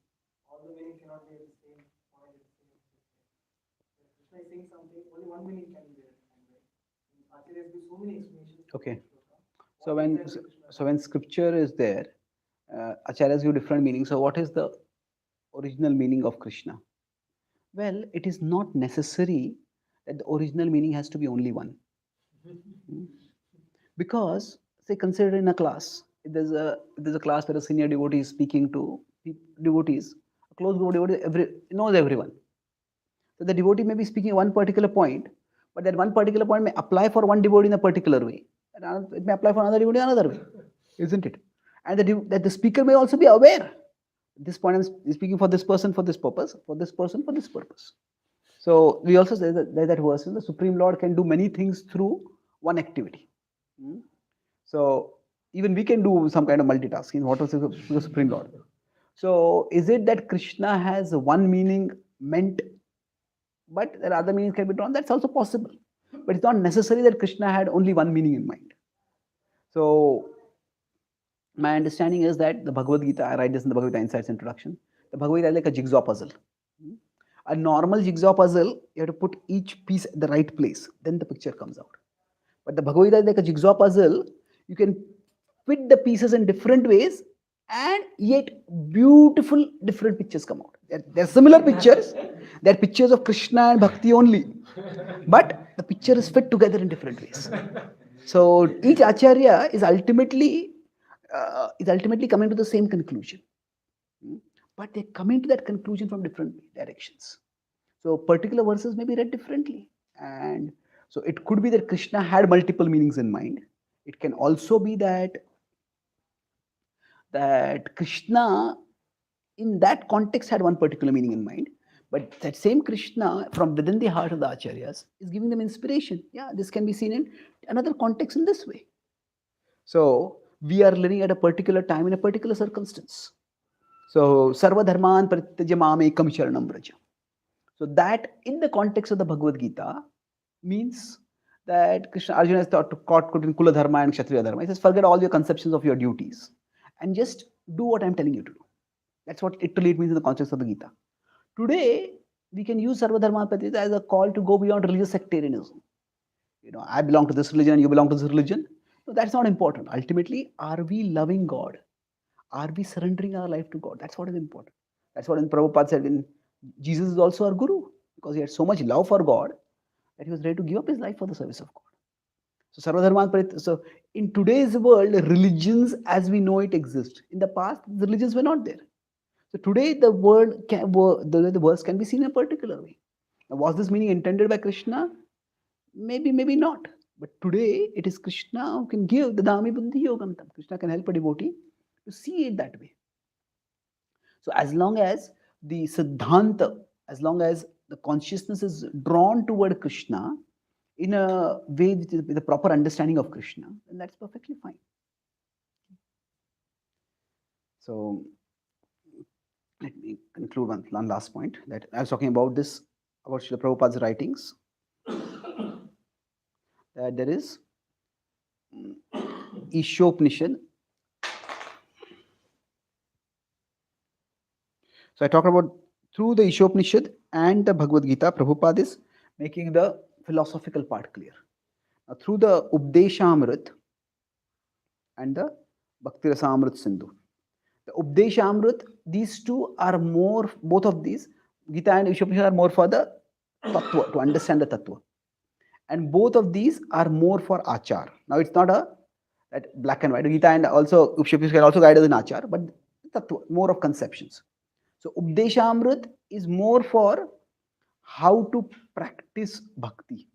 All the meaning cannot be at the same point. When Krishna is saying something, only one meaning can be there. Acharyas give so many explanations. Okay. So when scripture is there, Acharyas give different meanings. So what is the original meaning of Krishna? Well, it is not necessary that the original meaning has to be only one. Because, say, consider in a class, if there's a class where a senior devotee is speaking to devotees, a close devotee knows everyone. So the devotee may be speaking one particular point, but that one particular point may apply for one devotee in a particular way, and it may apply for another devotee in another way, isn't it? And that the speaker may also be aware. This point I'm speaking for this person for this purpose, for this person for this purpose. So we also say that verse, the Supreme Lord can do many things through one activity. So even we can do some kind of multitasking. What was the Supreme Lord? So is it that Krishna has one meaning meant, but there are other meanings can be drawn? That's also possible. But it's not necessary that Krishna had only one meaning in mind. So my understanding is that the Bhagavad Gita, I write this in the Bhagavad Gita Insights introduction, the Bhagavad Gita is like a jigsaw puzzle. A normal jigsaw puzzle, you have to put each piece at the right place, then the picture comes out. But the Bhagavad Gita is like a jigsaw puzzle, you can fit the pieces in different ways, and yet beautiful different pictures come out. They're similar pictures, they're pictures of Krishna and Bhakti only, but the picture is fit together in different ways. So each Acharya is ultimately coming to the same conclusion, but they're coming to that conclusion from different directions. So particular verses may be read differently, and so it could be that Krishna had multiple meanings in mind. It can also be that Krishna in that context had one particular meaning in mind, but that same Krishna from within the heart of the acharyas is giving them inspiration. Yeah, this can be seen in another context in this way. So we are living at a particular time in a particular circumstance. So sarva dharman parityajya mamekam sharanam vraja. So that in the context of the Bhagavad Gita means that Arjuna is caught between Kula Dharma and Kshatriya Dharma. He says, forget all your conceptions of your duties and just do what I'm telling you to do. That's what literally it means in the context of the Gita. Today, we can use Sarva Dharma Pratita as a call to go beyond religious sectarianism. I belong to this religion, you belong to this religion. No, that's not important. Ultimately, are we loving God? Are we surrendering our life to God? That's what is important. That's what Prabhupada said, Jesus is also our guru, because he had so much love for God that he was ready to give up his life for the service of God. So Sarvadharman Parit. So in today's world, religions as we know it exist. In the past, the religions were not there. So today, the words can be seen in a particular way. Now, was this meaning intended by Krishna? Maybe, maybe not. But today, it is Krishna who can give the Dami Buddhi Yogantam. Krishna can help a devotee to see it that way. So as long as the Siddhanta, as long as the consciousness is drawn toward Krishna in a way with a proper understanding of Krishna, then that's perfectly fine. So let me conclude one last point that I was talking about this, about Srila Prabhupada's writings, that there is Ishopanishad. So I talked about through the Ishopanishad and the Bhagavad Gita, Prabhupada is making the philosophical part clear. Now, through the Updeshamrit and the Bhakti Rasamrit Sindhu. The Updeshamrit, these two are more, both of these, Gita and Ishopanishad are more for the Tattva, to understand the Tattva. And both of these are more for Achar. Now, it's not that black and white. Gita and also Upanishad can also guide us in Achar, but Tattva, more of conceptions. So Updeshamrit is more for how to practice bhakti.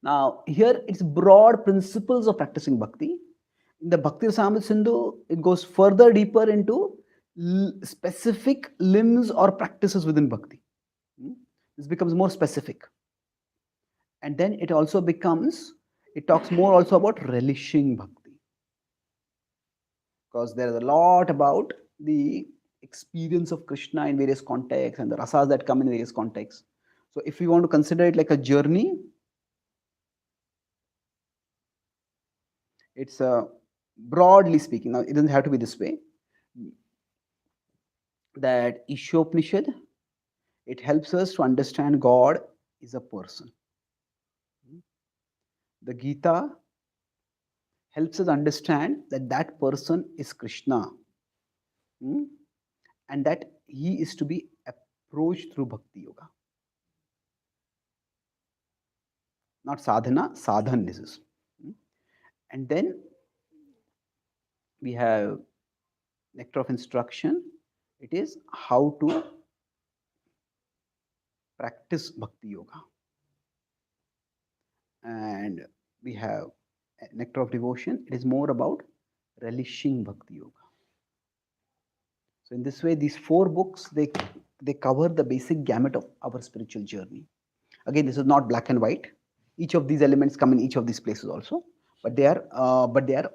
Now here it's broad principles of practicing bhakti. In the Bhakti Rasamrita Sindhu, it goes further deeper into specific limbs or practices within bhakti. This becomes more specific. And then it also becomes, it talks more also about relishing bhakti. Because there is a lot about the experience of Krishna in various contexts and the rasas that come in various contexts. So if we want to consider it like a journey, it's broadly speaking, now it doesn't have to be this way, that Ishopanishad, it helps us to understand God is a person. The Gita helps us understand that that person is Krishna, and that he is to be approached through Bhakti Yoga. Not sadhana, sadhan this is. And then we have nectar of instruction. It is how to practice bhakti yoga. And we have nectar of devotion. It is more about relishing bhakti yoga. So in this way, these 4 books, they cover the basic gamut of our spiritual journey. Again, this is not black and white. Each of these elements come in each of these places also, but they are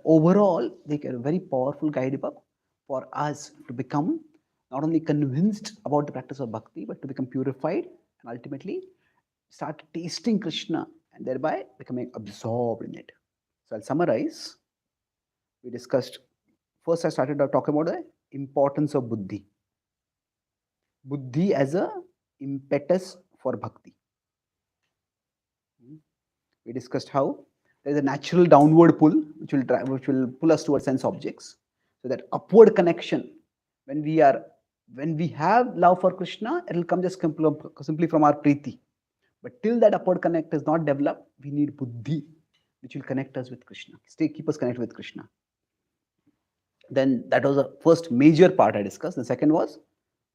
overall they are a very powerful guidebook for us to become not only convinced about the practice of bhakti, but to become purified and ultimately start tasting Krishna and thereby becoming absorbed in it. So I'll summarize. We discussed first. I started talking about the importance of buddhi. Buddhi as a impetus for bhakti. We discussed how there is a natural downward pull which will pull us towards sense objects. So that upward connection, when we have love for Krishna, it will come just simply from our priti. But till that upward connect is not developed, we need buddhi, which will connect us with Krishna, keep us connected with Krishna. Then that was the first major part I discussed. The second was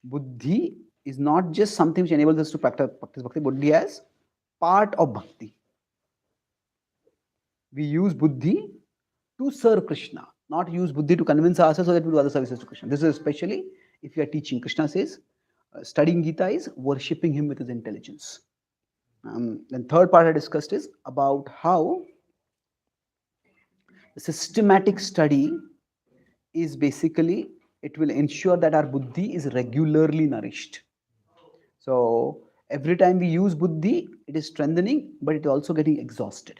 buddhi is not just something which enables us to practice bhakti. Buddhi as part of bhakti. We use buddhi to serve Krishna, not use buddhi to convince ourselves so that we do other services to Krishna. This is especially if we are teaching. Krishna says, studying Gita is worshipping him with his intelligence. Then third part I discussed is about how the systematic study is basically, it will ensure that our buddhi is regularly nourished. So every time we use buddhi, it is strengthening, but it is also getting exhausted.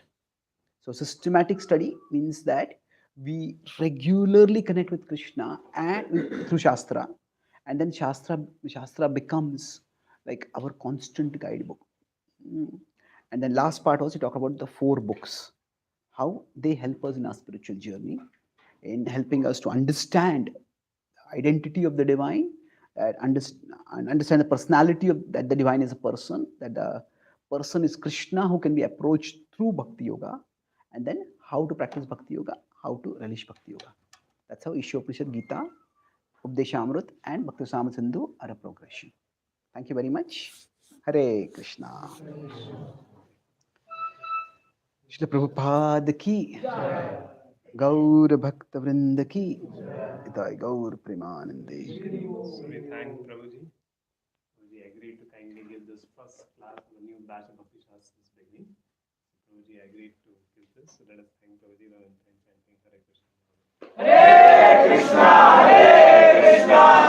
So systematic study means that we regularly connect with Krishna and through Shastra, and then Shastra becomes like our constant guidebook. And then last part also talk about the 4 books, how they help us in our spiritual journey, in helping us to understand the identity of the divine, understand the personality of that the divine is a person, that the person is Krishna who can be approached through Bhakti Yoga, and then how to practice Bhakti Yoga, how to relish Bhakti Yoga. That's how Ishopanishad, Gita, Updeshamrut, and Bhakti Rasamrita Sindhu are a progression. Thank you very much. Hare Krishna. Shri Prabhupada ki, Gaur Bhakta Vrinda ki, Jai Gaur Premanande. So we thank Prabhuji. Prabhuji agreed to kindly give this first class on the new batch of Bhakti Shastris beginning. Prabhuji agreed to give this. So let us thank Prabhuji and chanting Hare Krishna. Hare Krishna, Hare Krishna,